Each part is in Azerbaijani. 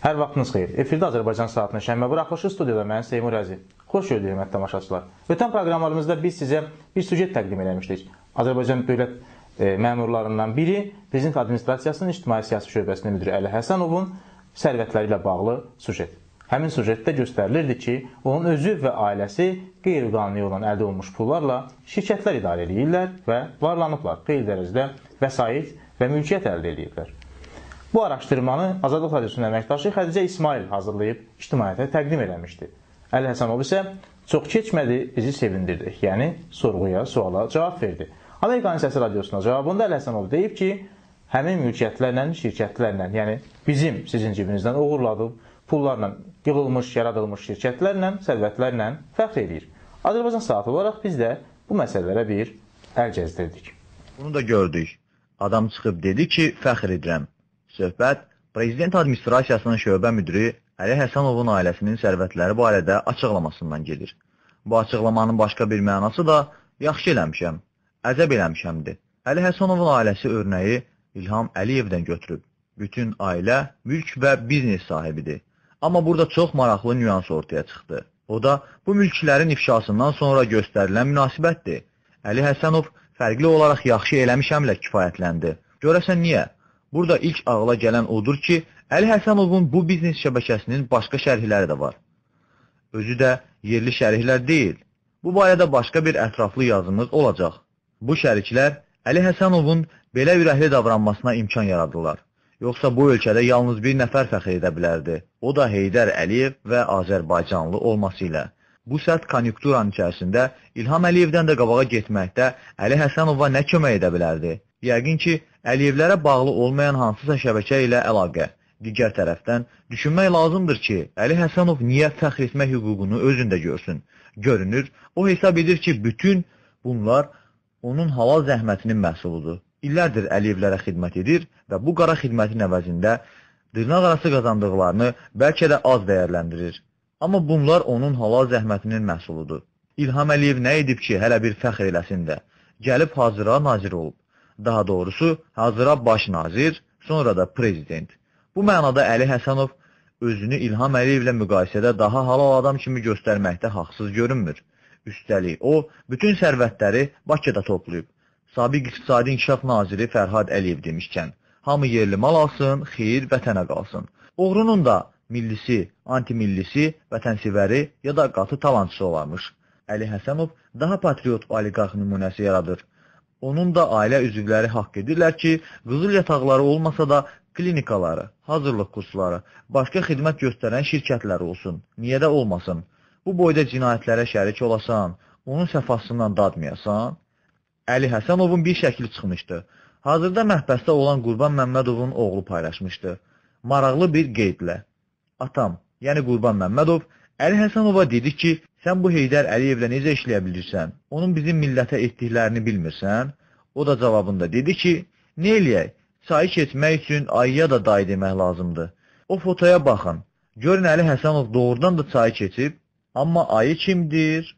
Hər vaxtınız xeyir. Efirdə Azərbaycan saatının şənbə buraxılışı studiyada mən Seymur Əzi. Xoş gördük, hörmətli tamaşaçılar. Ötən proqramlarımızda biz sizə bir sujet təqdim eləmişdik. Azərbaycan dövlət məmurlarından biri Prezident Administrasiyasının İctimai-Siyasi Şöbəsinin müdiri Əli Həsənovun sərvətləri ilə bağlı sujet. Həmin sujetdə göstərilirdi ki, onun özü və ailəsi qeyri-qanuni olan əldə olunmuş pullarla şirkətlər idarə edirlər və varlanıblar. Xeyli dərəcədə vəsait və mülkiyyət əldə edirlər. Bu araşdırmanı Azadlıq Radiosunun əməkdaşı Xədicə İsmail hazırlayıb ictimaiyyətə təqdim eləmişdi. Əli Həsənov isə çox keçmədi, bizi sevindirdi. Yəni, sorğuya, suala cavab verdi. Amerikanın Səsi Radiosuna cavabında Əli Həsənov deyib ki, həmin mülkiyyətlərlə, şirkətlərlə, yəni bizim, sizin cibinizdən uğurladıb, pullarla yığılmış, yaradılmış şirkətlərlə, sərvətlərlə fəxr edir. Azərbaycan saatı olaraq biz də bu məsələlərə bir əl gəzdirdik. Bunu da gördük. Adam çıxıb dedi ki, fəxr edirəm. Söhbət Prezident Administrasiyasının şöbə müdiri Əli Həsənovun ailəsinin sərvətləri barədə açıqlamasından gedir. Bu açıqlamanın başqa bir mənası da yaxşı eləmişəm, əcəb eləmişəmdir. Əli Həsənovun ailəsi örnəyi İlham Əliyevdən götürüb. Bütün ailə mülk və biznes sahibidir. Amma burada çox maraqlı nüans ortaya çıxdı. O da bu mülklərin ifşasından sonra göstərilən münasibətdir. Əli Həsənov fərqli olaraq yaxşı eləmişəmlə kifayətləndi. Görəsən niyə? Burada ilk ağla gələn odur ki, Əli Həsənovun bu biznes şəbəkəsinin başqa şərhləri də var. Özü də yerli şərhlər deyil. Bu barədə başqa bir ətraflı yazımız olacaq. Bu şəriklər Əli Həsənovun belə ürəkli davranmasına imkan yaradırlar. Yoxsa bu ölkədə yalnız bir nəfər fəxr edə bilərdi. O da Heydər Əliyev və Azərbaycanlı olması ilə. Bu sərt konjunkturanın içərisində İlham Əliyevdən də qabağa getməkdə Əli Həsənova nə kömək edə bilərdi? Yəqin ki, Əliyevlərə bağlı olmayan hansısa şəbəkə ilə əlaqə. Digər tərəfdən, düşünmək lazımdır ki, Əli Həsənov niyə fəxr etmək hüququnu özündə görsün? Görünür, o hesab edir ki, bütün bunlar onun halal zəhmətinin məhsuludur. İllərdir Əliyevlərə xidmət edir və bu qara xidmətin əvəzində dırnaq arası qazandıqlarını bəlkə də az dəyərləndirir. Amma bunlar onun halal zəhmətinin məhsuludur. İlham Əliyev nə edib ki, hələ bir fəxr eləsin də? Gəlib hazıra nazir olub. Daha doğrusu, hazıra baş nazir, sonra da prezident. Bu mənada Əli Həsənov özünü İlham Əliyevlə müqayisədə daha halal adam kimi göstərməkdə haqsız görünmür. Üstəlik, o, bütün sərvətləri Bakıda toplayıb. Sabiq İqtisadi İnkişaf Naziri Fərhad Əliyev demişkən, hamı yerli mal alsın, xeyir vətənə qalsın. Oğrunun da millisi, antimillisi, vətənsevəri ya da qatı talançısı olarmış. Əli Həsənov daha patriot oliqarx nümunəsi yaradır. Onun da ailə üzvləri haqq edirlər ki, qızıl yataqları olmasa da klinikaları, hazırlıq kursları, başqa xidmət göstərən şirkətlər olsun. Niyə də olmasın? Bu boyda cinayətlərə şərik olasan, onun səfasından dadmayasan. Əli Həsənovun bir şəkli çıxmışdı. Hazırda məhbəsdə olan Qurban Məmmədovun oğlu paylaşmışdı. Maraqlı bir qeydlə. Atam, yəni Qurban Məmmədov, Əli Həsənova dedi ki, sən bu Heydər Əliyevlə necə işləyə bilirsən? Onun bizim millətə etdiklərini bilmirsən? O da cavabında dedi ki, nə eləyək? Çayı keçmək üçün ayıya da dayı demək lazımdır. O fotoya baxın. Görün Əli Həsənov doğrudan da çayı keçib. Amma ayı kimdir?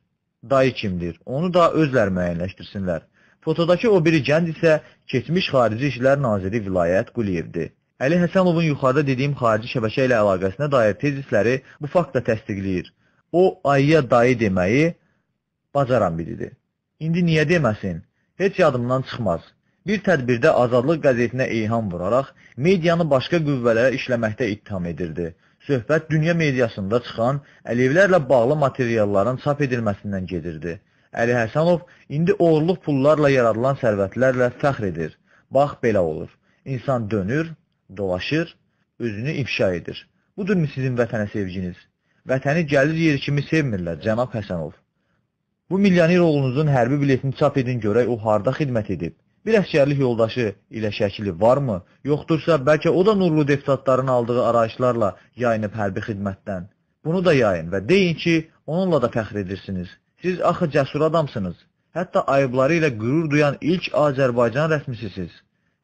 Dayı kimdir? Onu da özləri müəyyənləşdirsinlər. Fotodakı o biri gənd isə keçmiş Xarici İşlər Naziri Vilayət Quliyevdir. Əli Həsənovun yuxarıda dediyim xarici şəbəkə ilə əlaqəsinə dair tezisləri bu fakt da təsdiqləyir. O, ayıya dayı deməyi bacaran biridir. İndi niyə deməsin? Heç yadımdan çıxmaz. Bir tədbirdə Azadlıq qəzetinə eyham vuraraq, medianı başqa qüvvələrə işləməkdə ittiham edirdi. Söhbət dünya mediasında çıxan Əliyevlərlə bağlı materialların çap edilməsindən gedirdi. Əli Həsənov indi oğurluq pullarla yaradılan sərvətlərlə fəxr edir. Bax, belə olur. İnsan dönür, dolaşır, özünü ifşa edir. Budurmu sizin vətənə sevginiz? Vətəni gəlir yeri kimi sevmirlər, cənab Həsənov. Bu milyoner oğlunuzun hərbi biletini çap edin görək o harda xidmət edib. Bir əsgərlik yoldaşı ilə şəkili varmı? Yoxdursa, bəlkə o da nurlu deputatların aldığı arayışlarla yayınıb hərbi xidmətdən. Bunu da yayın və deyin ki, onunla da fəxr edirsiniz. Siz axı cəsur adamsınız. Hətta ayıbları ilə qürur duyan ilk Azərbaycan rəsmisisiz.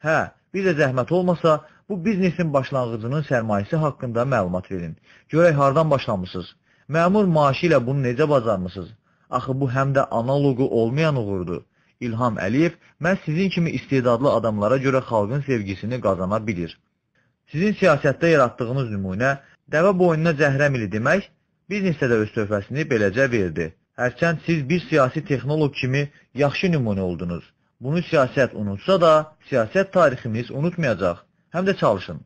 Hə, bir də zəhmət olmasa, bu biznesin başlanğıcının sərmayəsi haqqında məlumat verin. Görək hardan başlamışsınız? Məmur maaşı ilə bunu necə bacarmışsınız? Axı bu həm də analogu olmayan uğurdur. İlham Əliyev, mən sizin kimi istedadlı adamlara görə xalqın sevgisini qazana bilir. Sizin siyasətdə yaratdığınız nümunə, dəvə boynuna zəhrəmili demək, biznesdə də öz töhfəsini beləcə verdi. Hərçənd siz bir siyasi texnoloq kimi yaxşı nümunə oldunuz. Bunu siyasət unutsa da, siyasət tariximiz unutmayacaq. Həm də çalışın.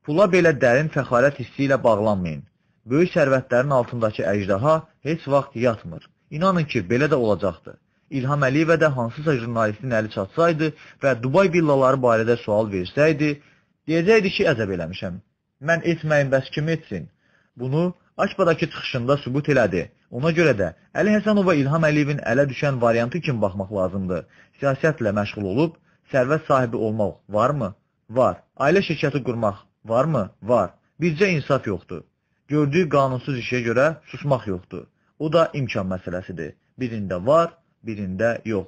Pula belə dərin fəxarət hissi ilə bağlanmayın. Böyük sərvətlərin altındakı əcdaha heç vaxt yatmır. İnanın ki, belə də olacaqdır. İlham Əliyevə də hansısa jurnalistin əli çatsaydı və Dubay villaları barədə sual versəydi, deyəcəkdi ki, əzəb eləmişəm. Mən etməyin bəs kim etsin? Bunu Aşbadakı çıxışında sübut elədi. Ona görə də Əli Həsənova İlham Əliyevin ələ düşən variantı kimi baxmaq lazımdır. Siyasətlə məşğul olub, sərvət sahibi olmaq varmı? Var. Ailə şirkəti qurmaq varmı? Var. Bircə insaf yoxdur. Gördüyü qanunsuz işə görə susmaq yoxdur. O da imkan məsələsidir. Birində var, birində yox.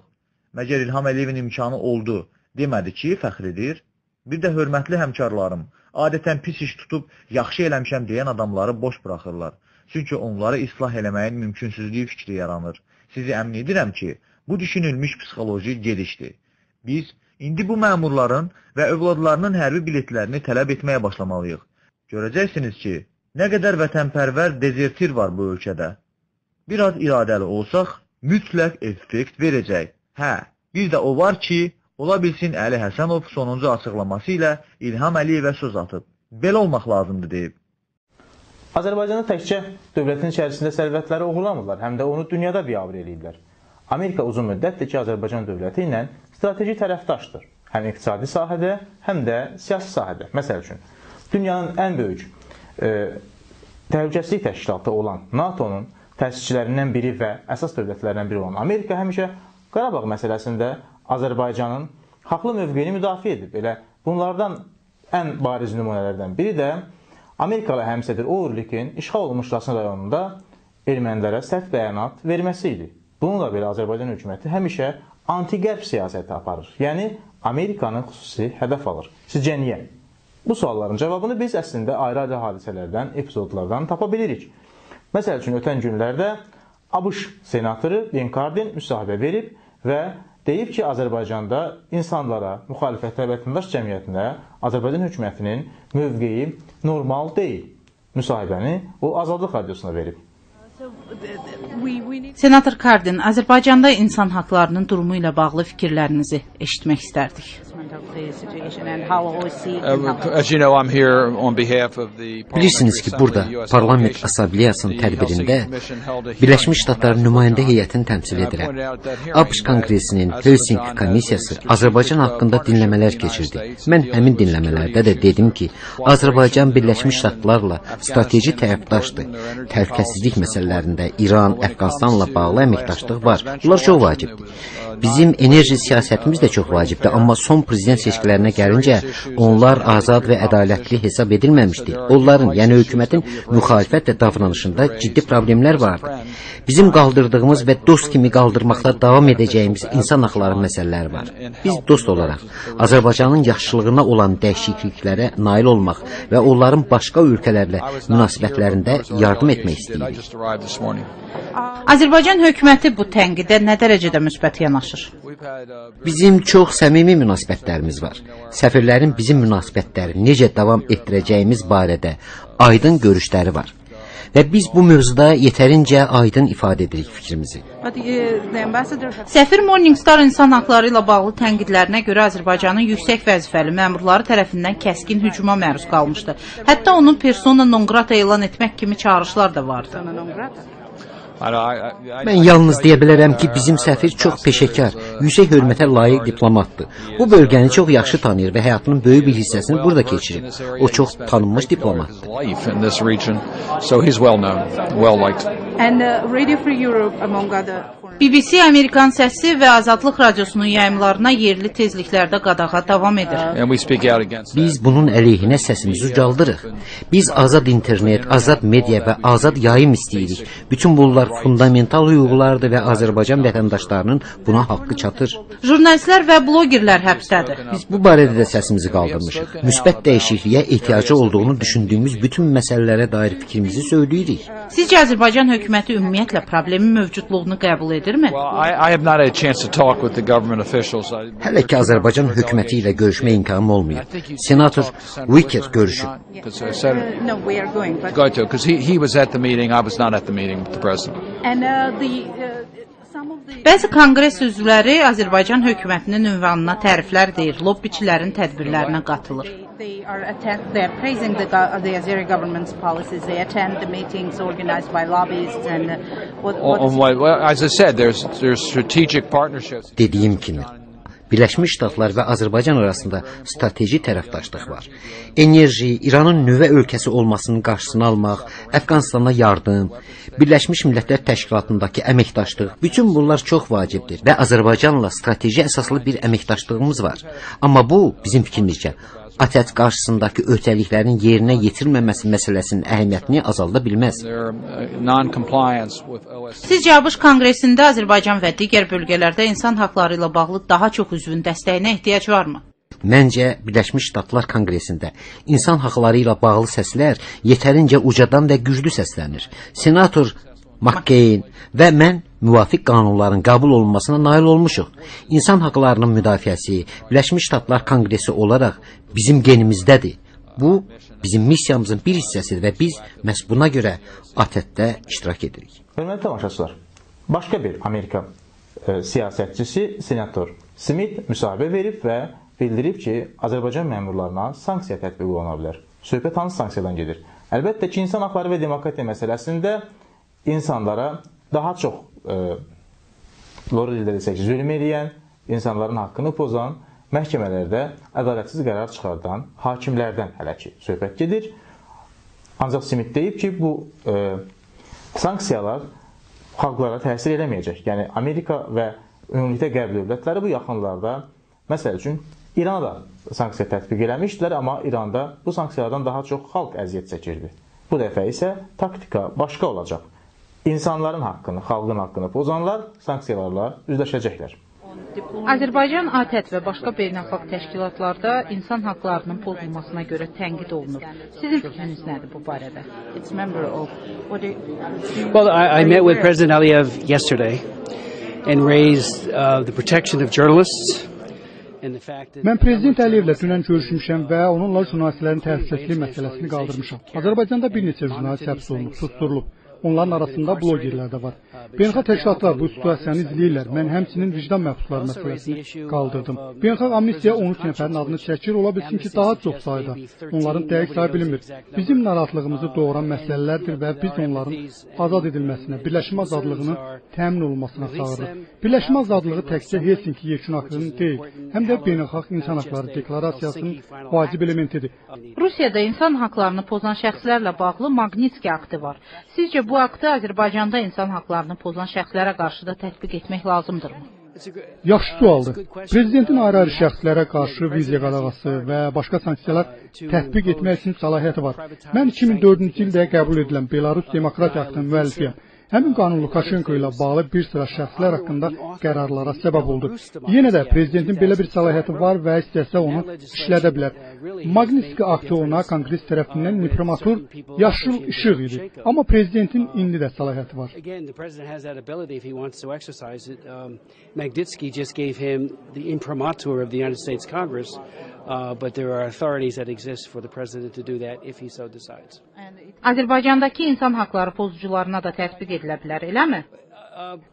Məgər İlham Əliyevin imkanı oldu, demədi ki, fəxridir. Bir də hörmətli həmkarlarım, adətən pis iş tutub, yaxşı eləmişəm deyən adamları boş buraxırlar. Çünki onları islah eləməyin mümkünsüzlüyü fikri yaranır. Sizi əmin edirəm ki, bu düşünülmüş psixoloji gedişdir. Biz indi bu məmurların və övladlarının hərbi biletlərini tələb etməyə başlamalıyıq. Görəcəksiniz ki, nə qədər vətənpərvər dezertir var bu ölkədə. Biraz iradəli olsaq, mütləq effekt verəcək. Hə, bir də o var ki, ola bilsin Əli Həsənov sonuncu açıqlaması ilə İlham Əliyevə söz atıb. Belə olmaq lazımdır deyib. Azərbaycanda təkcə dövlətin içərisində sərvətləri oğurlamırlar, həm də onu dünyada biabır eləyiblər. Amerika uzun müddətdir ki, Azərbaycan dövləti ilə strateji tərəfdaşdır. Həm iqtisadi sahədə, həm də siyasi sahədə. Məsəl üçün, dünyanın ən böyük təhlükəsizlik təşkilatı olan NATO-nun təsisçilərindən biri və əsas dövlətlərindən biri olan Amerika həmişə Qarabağ məsələsində Azərbaycanın haqlı mövqeyini müdafiə edib. Elə bunlardan ən bariz nümunələrdən biri də Amerikalı həmsədr Oğurlikin işğal olunmuş Laçın rayonunda ermənilərə sərt bəyanat verməsi idi. Bununla belə Azərbaycan hökuməti həmişə anti-qərb siyasəti aparır. Yəni, Amerikanın xüsusi hədəf alır. Sizcə niyə? Bu sualların cavabını biz əslində ayrı-ayrı hadisələrdən, epizodlardan tapa bilirik. Məsəl üçün, ötən günlərdə ABŞ senatoru Ben Cardin müsahibə verib və deyib ki, Azərbaycanda insanlara, müxalifətə və vətəndaş cəmiyyətinə Azərbaycan hökumətinin mövqeyi normal deyil. Müsahibəni o Azadlıq radiosuna verib. Senator Cardin, Azərbaycanda insan haqlarının durumu ilə bağlı fikirlərinizi eşitmək istərdik. Bilirsiniz ki, burada Parlament Assambleyasının tədbirində Birləşmiş Ştatların nümayəndə heyətini təmsil edirəm. ABŞ Konqresinin Helsinki komissiyası Azərbaycan haqqında dinləmələr keçirdi. Mən həmin dinləmələrdə də dedim ki, Azərbaycan Birləşmiş Ştatlarla strateji tərəfdaşdır. Təhlükəsizlik məsələlərində İran, Əfqanistanla bağlı əməkdaşlıq var. Bunlar çox vacibdir. Bizim enerji siyasətimiz də çox vacibdir, amma son prezident seçkilərinə gəlincə onlar azad və ədalətli hesab edilməmişdir. Onların, yəni hökumətin müxalifətlə davranışında ciddi problemlər vardır. Bizim qaldırdığımız və dost kimi qaldırmaqda davam edəcəyimiz insan haqları məsələləri var. Biz dost olaraq Azərbaycanın yaxşılığına olan dəyişikliklərə nail olmaq və onların başqa ölkələrlə münasibətlərində yardım etmək istəyirik. Azərbaycan hökuməti bu tənqidə nə dərəcədə müsbət yanaşır? Bizim çox səmimi münasibətlərimiz var. Səfirlərin bizim münasibətləri necə davam etdirəcəyimiz barədə aydın görüşləri var. Və biz bu mövzuda yetərincə aydın ifadə edirik fikrimizi. Səfir Morningstar insan haqları ilə bağlı tənqidlərinə görə Azərbaycanın yüksək vəzifəli məmurları tərəfindən kəskin hücuma məruz qalmışdı. Hətta onun persona non grata elan etmək kimi çağrışlar da vardı. Mən yalnız deyə bilərəm ki, bizim səfir çox peşəkar, yüksək hörmətə layiq diplomatdır. Bu bölgəni çox yaxşı tanıyır və həyatının böyük bir hissəsini burada keçirib. O çox tanınmış diplomatdır. BBC Amerikan səsi və Azadlıq radiosunun yayımlarına yerli tezliklərdə qadağa davam edir. Biz bunun əleyhinə səsimizi ucaldırıq. Biz azad internet, azad media və azad yayım istəyirik. Bütün bunlar fundamental hüquqlardır və Azərbaycan vətəndaşlarının buna haqqı çatır. Jurnalistlər və blogerlər həbsdədir. Biz bu barədə də səsimizi qaldırmışıq. Müsbət dəyişikliyə ehtiyacı olduğunu düşündüyümüz bütün məsələlərə dair fikrimizi söyləyirik. Sizcə Azərbaycan hökuməti ümumiyyətlə problemin mövcudluğunu qəbul edirmi? Hələ ki Azərbaycan hökuməti ilə görüşmə imkanım olmayıb. Senator Wicker görüşüb. Bəzi konqres üzvləri Azərbaycan hökumətinin ünvanına təriflər deyir, lobbiçilərin tədbirlərinə qatılır. Dediyim kimi, Birləşmiş Ştatlar və Azərbaycan arasında strateji tərəfdaşlıq var. Enerji, İranın nüvə ölkəsi olmasının qarşısını almaq, Əfqanistana yardım, Birləşmiş Millətlər Təşkilatındakı əməkdaşlıq, bütün bunlar çox vacibdir və Azərbaycanla strateji əsaslı bir əməkdaşlığımız var. Amma bu, bizim fikrimizcə, ATƏT qarşısındakı öhdəliklərin yerinə yetirilməməsi məsələsinin əhəmiyyətini azalda bilməz. Sizcə ABŞ Konqresində Azərbaycan və digər bölgələrdə insan haqları ilə bağlı daha çox üzvün dəstəyinə ehtiyac varmı? Məncə, Birləşmiş Ştatlar Konqresində insan haqları ilə bağlı səslər yetərincə ucadan və güclü səslənir. Senator McCain və mən müvafiq qanunların qəbul olunmasına nail olmuşuq. İnsan haqlarının müdafiəsi Birləşmiş Ştatlar Konqresi olaraq bizim genimizdədir. Bu, bizim missiyamızın bir hissəsidir və biz məhz buna görə ATƏT-də iştirak edirik. Hörmətli tamaşaçılar, başqa bir Amerika siyasətçisi Senator Smith müsahibə verib və bildirib ki, Azərbaycan məmurlarına sanksiya tətbiq oluna bilər. Söhbət hansı sanksiyadan gedir? Əlbəttə ki, insan haqları və demokratiya məsələsində insanlara daha çox doğru dildə desək, zülm eləyən, insanların haqqını pozan, məhkəmələrdə ədalətsiz qərar çıxardan hakimlərdən hələ ki söhbət gedir. Ancaq Smith deyib ki, bu sanksiyalar xalqlara təsir eləməyəcək. Yəni, Amerika və ümumilikdə qərb dövlətləri bu yaxınlarda, məsəl üçün, İrana da sanksiya tətbiq eləmişdilər, amma İranda bu sanksiyalardan daha çox xalq əziyyət çəkirdi. Bu dəfə isə taktika başqa olacaq. İnsanların haqqını, xalqın haqqını pozanlar sanksiyalarla üzləşəcəklər. Azərbaycan ATƏT və başqa beynəlxalq təşkilatlarda insan haqlarının pozulmasına görə tənqid olunur. Sizin fikriniz nədir bu barədə? Well, I met with President Aliyev yesterday and raised the protection of journalists. Mən Prezident Əliyevlə dünən görüşmüşəm və onunla jurnalistlərin təhlükəsizlik məsələsini qaldırmışam. Azərbaycanda bir neçə jurnalist həbs olunub, susturulub. Onların arasında blogerlər də var. Beynəlxalq təşkilatlar bu situasiyanı izləyirlər. Mən həmçinin vicdan məhbusları məsələsini qaldırdım. Beynəlxalq amnistiya 13 nəfərin adını çəkir, ola bilsin ki, daha çox sayda. Onların dəqiq sayı bilinmir. Bizim narahatlığımızı doğuran məsələlərdir və biz onların azad edilməsinə, birləşmə azadlığının təmin olunmasına çağırırıq. Birləşmə azadlığı təkcə Helsinki yekun aktının deyil, həm də beynəlxalq insan haqları deklarasiyasının vacib elementidir. Rusiyada insan haqlarını pozan şəxslərlə bağlı Magnitski aktı var. Sizcə bu aktı Azərbaycanda insan haqlarını pozan şəxslərə qarşı da tətbiq etmək lazımdırmı? Yaxşı sualdır. Prezidentin ayrı-ayrı şəxslərə qarşı viza qadağası və başqa sanksiyalar tətbiq etmək üçün səlahiyyəti var. Mən 2004-cü ildə qəbul edilən Belarus Demokratiya aktının müəllifiyəm. Həmin qanun Lukashenko ilə bağlı bir sıra şəxslər haqqında qərarlara səbəb oldu. Yenə də prezidentin belə bir səlahiyyəti var və istəsə onu işlədə bilər. Magnitski aktı ona Konqres tərəfindən imprimatur yaşıl işıq idi. Amma prezidentin indi də səlahiyyəti var. Magnitsky just gave him the imprimatur of the United States Congress, but there are authorities that exist for the president to do that if he so decides. Azərbaycandakı insan haqları pozucularına da tətbiq edilə bilər, eləmi?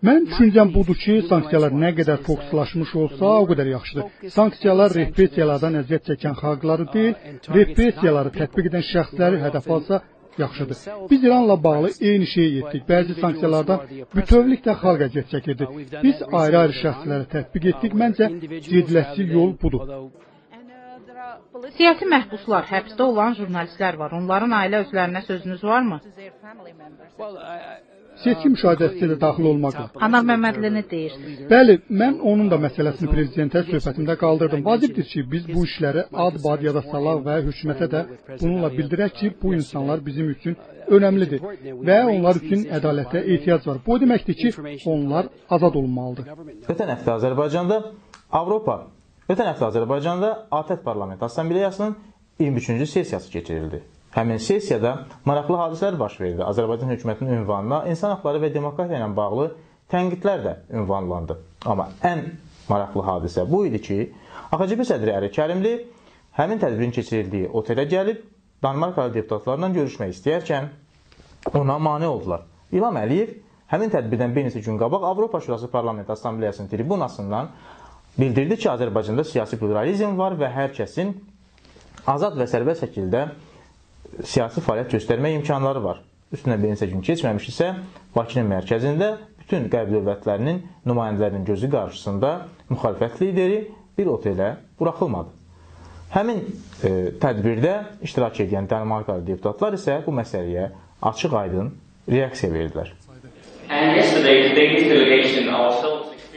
Mənim düşüncəm budur ki, sanksiyalar nə qədər fokuslaşmış olsa, o qədər yaxşıdır. Sanksiyalar repressiyalardan əziyyət çəkən xalqları deyil, repressiyaları tətbiq edən şəxsləri hədəf alsa yaxşıdır. Biz İranla bağlı eyni şeyi etdik. Bəzi sanksiyalardan bütövlükdə xalq əziyyət çəkirdi. Biz ayrı-ayrı şəxslərə tətbiq etdik. Məncə, gediləsi yol budur. Siyasi məhbuslar, həbsdə olan jurnalistlər var. Onların ailə üzvlərinə sözünüz varmı? Seçki müşahidəsi də daxil olmaqla. Anar Məmmədli nə deyirsiniz? Bəli, mən onun da məsələsini prezidentə söhbətimdə qaldırdım. Vacibdir ki, biz bu işləri ad-bad yada salaq və hökumətə də bununla bildirək ki, bu insanlar bizim üçün önəmlidir və onlar üçün ədalətə ehtiyac var. Bu deməkdir ki, onlar azad olunmalıdır. Ötən həftə Azərbaycanda ATƏT Parlament Assambleyasının 23-cü sessiyası keçirildi. Həmin sessiyada maraqlı hadisələr baş verdi. Azərbaycan hökumətinin ünvanına insan haqları və demokratiya ilə bağlı tənqidlər də ünvanlandı. Amma ən maraqlı hadisə bu idi ki, AXCP sədri Əli Kərimli həmin tədbirin keçirildiyi otelə gəlib Danimarkalı deputatlarla görüşmək istəyərkən ona mane oldular. İlham Əliyev həmin tədbirdən bir neçə gün qabaq Avropa Şurası Parlament Assambleyasının tribunasından bildirdi ki, Azərbaycanda siyasi pluralizm var və hər kəsin azad və sərbəst şəkildə siyasi fəaliyyət göstərmək imkanları var. Üstündən bir neçə gün keçməmiş isə Bakının mərkəzində bütün qərb dövlətlərinin nümayəndələrinin gözü qarşısında müxalifət lideri bir otelə buraxılmadı. Həmin tədbirdə iştirak edən Danimarkalı deputatlar isə bu məsələyə açıq-aydın reaksiya verdilər.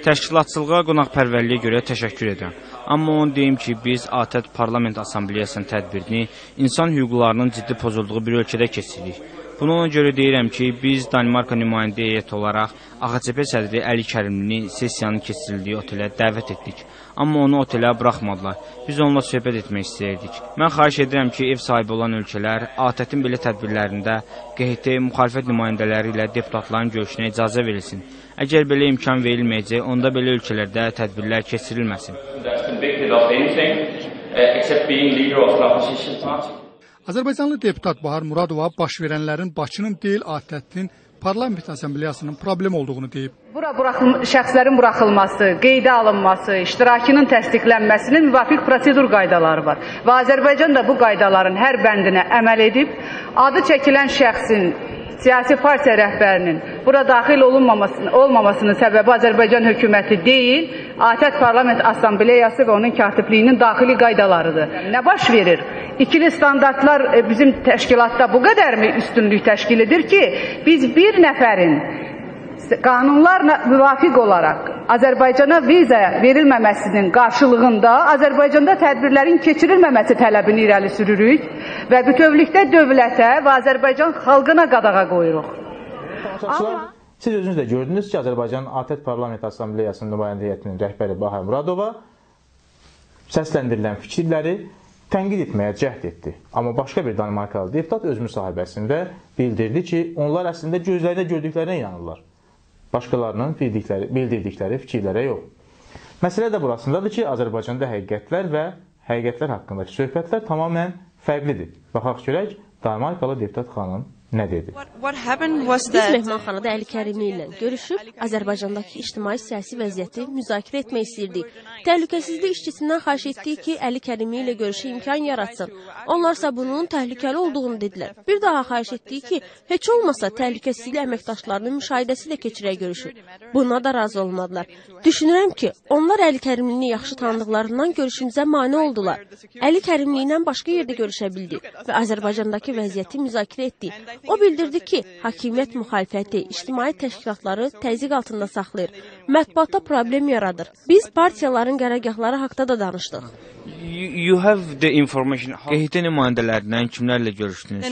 Təşkilatçılığa, qonaqpərvərliyə görə təşəkkür edirəm. Amma onu deyim ki, biz ATƏT Parlament Assambleyasının tədbirini insan hüquqlarının ciddi pozulduğu bir ölkədə keçiririk. Bunu ona görə deyirəm ki, biz Danimarka nümayəndə heyəti olaraq AXCP sədri Əli Kərimlini sessiyanın keçirildiyi otelə dəvət etdik. Amma onu otelə buraxmadılar. Biz onunla söhbət etmək istəyirdik. Mən xahiş edirəm ki, ev sahibi olan ölkələr ATƏT-in belə tədbirlərində QHT müxalifət nümayəndələri ilə deputatların görüşünə icazə verilsin. Əgər belə imkan verilməyəcək, onda belə ölkələrdə tədbirlər keçirilməsin. Azərbaycanlı deputat Bahar Muradova baş verənlərin Bakının deyil, ATƏT-in Parlament Assambleyasının problem olduğunu deyib. Şəxslərin buraxılması, qeydə alınması, iştirakının təsdiqlənməsinin müvafiq prosedur qaydaları var. Və Azərbaycan da bu qaydaların hər bəndinə əməl edib, adı çəkilən şəxsin, siyasi partiya rəhbərinin bura daxil olmamasının səbəbi Azərbaycan hökuməti deyil, ATƏT Parlament Assambleyası və onun katibliyinin daxili qaydalarıdır. Nə baş verir? İkili standartlar bizim təşkilatda bu qədərmi üstünlük təşkil edir ki, biz bir nəfərin qanunlarla müvafiq olaraq Azərbaycana viza verilməməsinin qarşılığında Azərbaycanda tədbirlərin keçirilməməsi tələbini irəli sürürük və bütövlükdə dövlətə və Azərbaycan xalqına qadağa qoyuruq. Siz özünüz də gördünüz ki, Azərbaycanın ATƏT Parlament Assambleyasının nümayəndə heyətinin rəhbəri Bahar Muradova səsləndirilən fikirləri tənqid etməyə cəhd etdi. Amma başqa bir Danimarkalı deputat öz müsahibəsində bildirdi ki, onlar əslində gözlərində gördüklərinə inanırlar. Başqalarının bildirdikləri fikirlərə yox. Məsələ də burasındadır ki, Azərbaycanda həqiqətlər və həqiqətlər haqqındakı söhbətlər tamamilə fərqlidir. Baxaq görək, Danimarkalı deputat xanım nə dedi? Biz mehmanxanada Əli Kərimli ilə görüşüb, Azərbaycandakı ictimai-siyasi vəziyyəti müzakirə etmək istəyirdik. Təhlükəsizlik işçisindən xahiş etdik ki, Əli Kərimli ilə görüşə imkan yaratsın. Onlarsa bunun təhlükəli olduğunu dedilər. Bir daha xahiş etdik ki, heç olmasa təhlükəsizlik əməkdaşlarının müşahidəsi ilə keçirək görüşü. Buna da razı olmadılar. Düşünürəm ki, onlar Əli Kərimlini yaxşı tanıdıqlarından görüşümüzə mane oldular. Əli Kərimli ilə başqa yerdə görüşə bildik və Azərbaycandakı vəziyyəti müzakirə etdik. O bildirdi ki, hakimiyyət müxalifəti ictimai təşkilatları təzyiq altında saxlayır, mətbuatda problem yaradır. Biz partiyaların qərargahları haqda da danışdıq. QHT nümayəndələrindən kimlərlə görüşdünüz?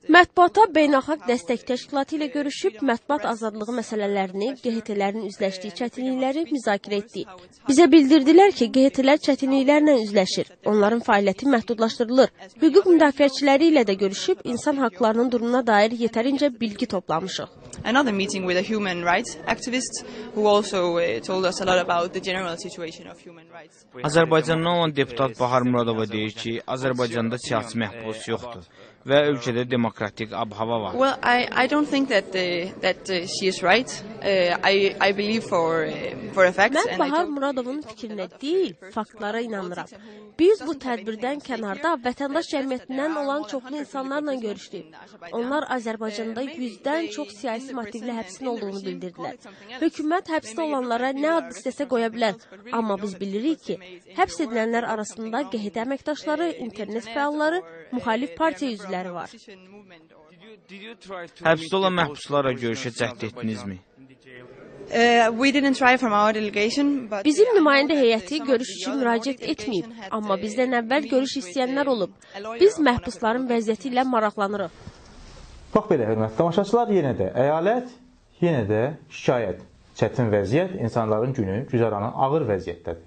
Mətbuata beynəlxalq dəstək təşkilatı ilə görüşüb, mətbuat azadlığı məsələlərini, QHT-lərin üzləşdiyi çətinlikləri müzakirə etdik. Bizə bildirdilər ki, QHT-lər çətinliklərlə üzləşir, onların fəaliyyəti məhdudlaşdırılır. Hüquq müdafiəçiləri ilə də görüşüb, insan haqlarının durumuna dair yetərincə bilgi toplamışıq. Another meeting with a human rights activist who also told us a lot about the general situation of human rights. Azərbaycandan olan deputat Bahar Muradova deyir ki, Azərbaycanda siyasi məhbus yoxdur və ölkədə demokratik ab-hava var. Well, I don't think that she is right. I believe for a fact. Mən Bahar Muradovun fikrinə deyil, faktlara inanıram. Biz bu tədbirdən kənarda vətəndaş cəmiyyətindən olan çoxlu insanlarla görüşdük. Onlar Azərbaycanda 100-dən çox siyasi motivli həbsin olduğunu bildirdilər. Hökumət həbsdə olanlara nə ad istəsə qoya bilər. Amma biz bilirik ki, həbs edilənlər arasında QHT əməkdaşları, internet fəalları, müxalif partiya üzvləri var. Həbsdə olan məhbuslarla görüşə cəhd etdinizmi? Bizim nümayəndə heyəti görüş üçün müraciət etməyib, amma bizdən əvvəl görüş istəyənlər olub. Biz məhbusların vəziyyəti ilə maraqlanırıq. Bax belə, hörmətli tamaşaçılar, yenə də əyalət, yenə də şikayət, çətin vəziyyət, insanların günü, güzəranı ağır vəziyyətdədir.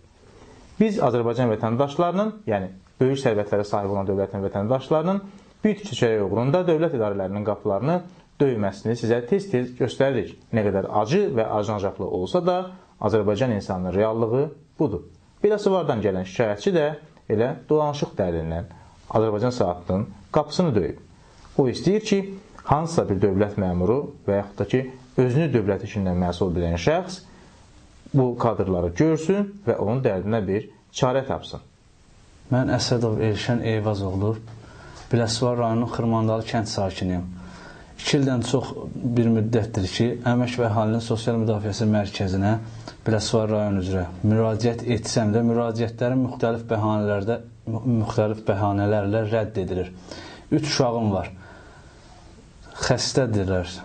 Biz Azərbaycan vətəndaşlarının, yəni böyük sərvətlərə sahib olan dövlətin vətəndaşlarının bir çəçərək uğrunda dövlət idarələrinin qapılarını döyməsini sizə tez-tez göstəririk. Nə qədər acı və acınacaqlı olsa da, Azərbaycan insanının reallığı budur. Biləsuvardan gələn şikayətçi də elə dolanışıq dəlilindən Azərbaycan saatının qapısını döyüb. O istəyir ki, hansısa bir dövlət məmuru və yaxud da ki, özünü dövlət işindən məsul bilən şəxs bu kadrları görsün və onun dərdinə bir çarə tapsın. Mən Əsədov Elşən Eyvazoğlu, Biləsuvar rayonunun Xırmandalı kənd sakiniyim. 2 ildən çox bir müddətdir ki, Əmək və Əhalinin Sosial Müdafiəsi Mərkəzinə Biləsuvar rayon üzrə müraciət etsəm də, müraciətlərin müxtəlif bəhanələrlə rədd edilir. 3 uşağım var, xəstədirlər,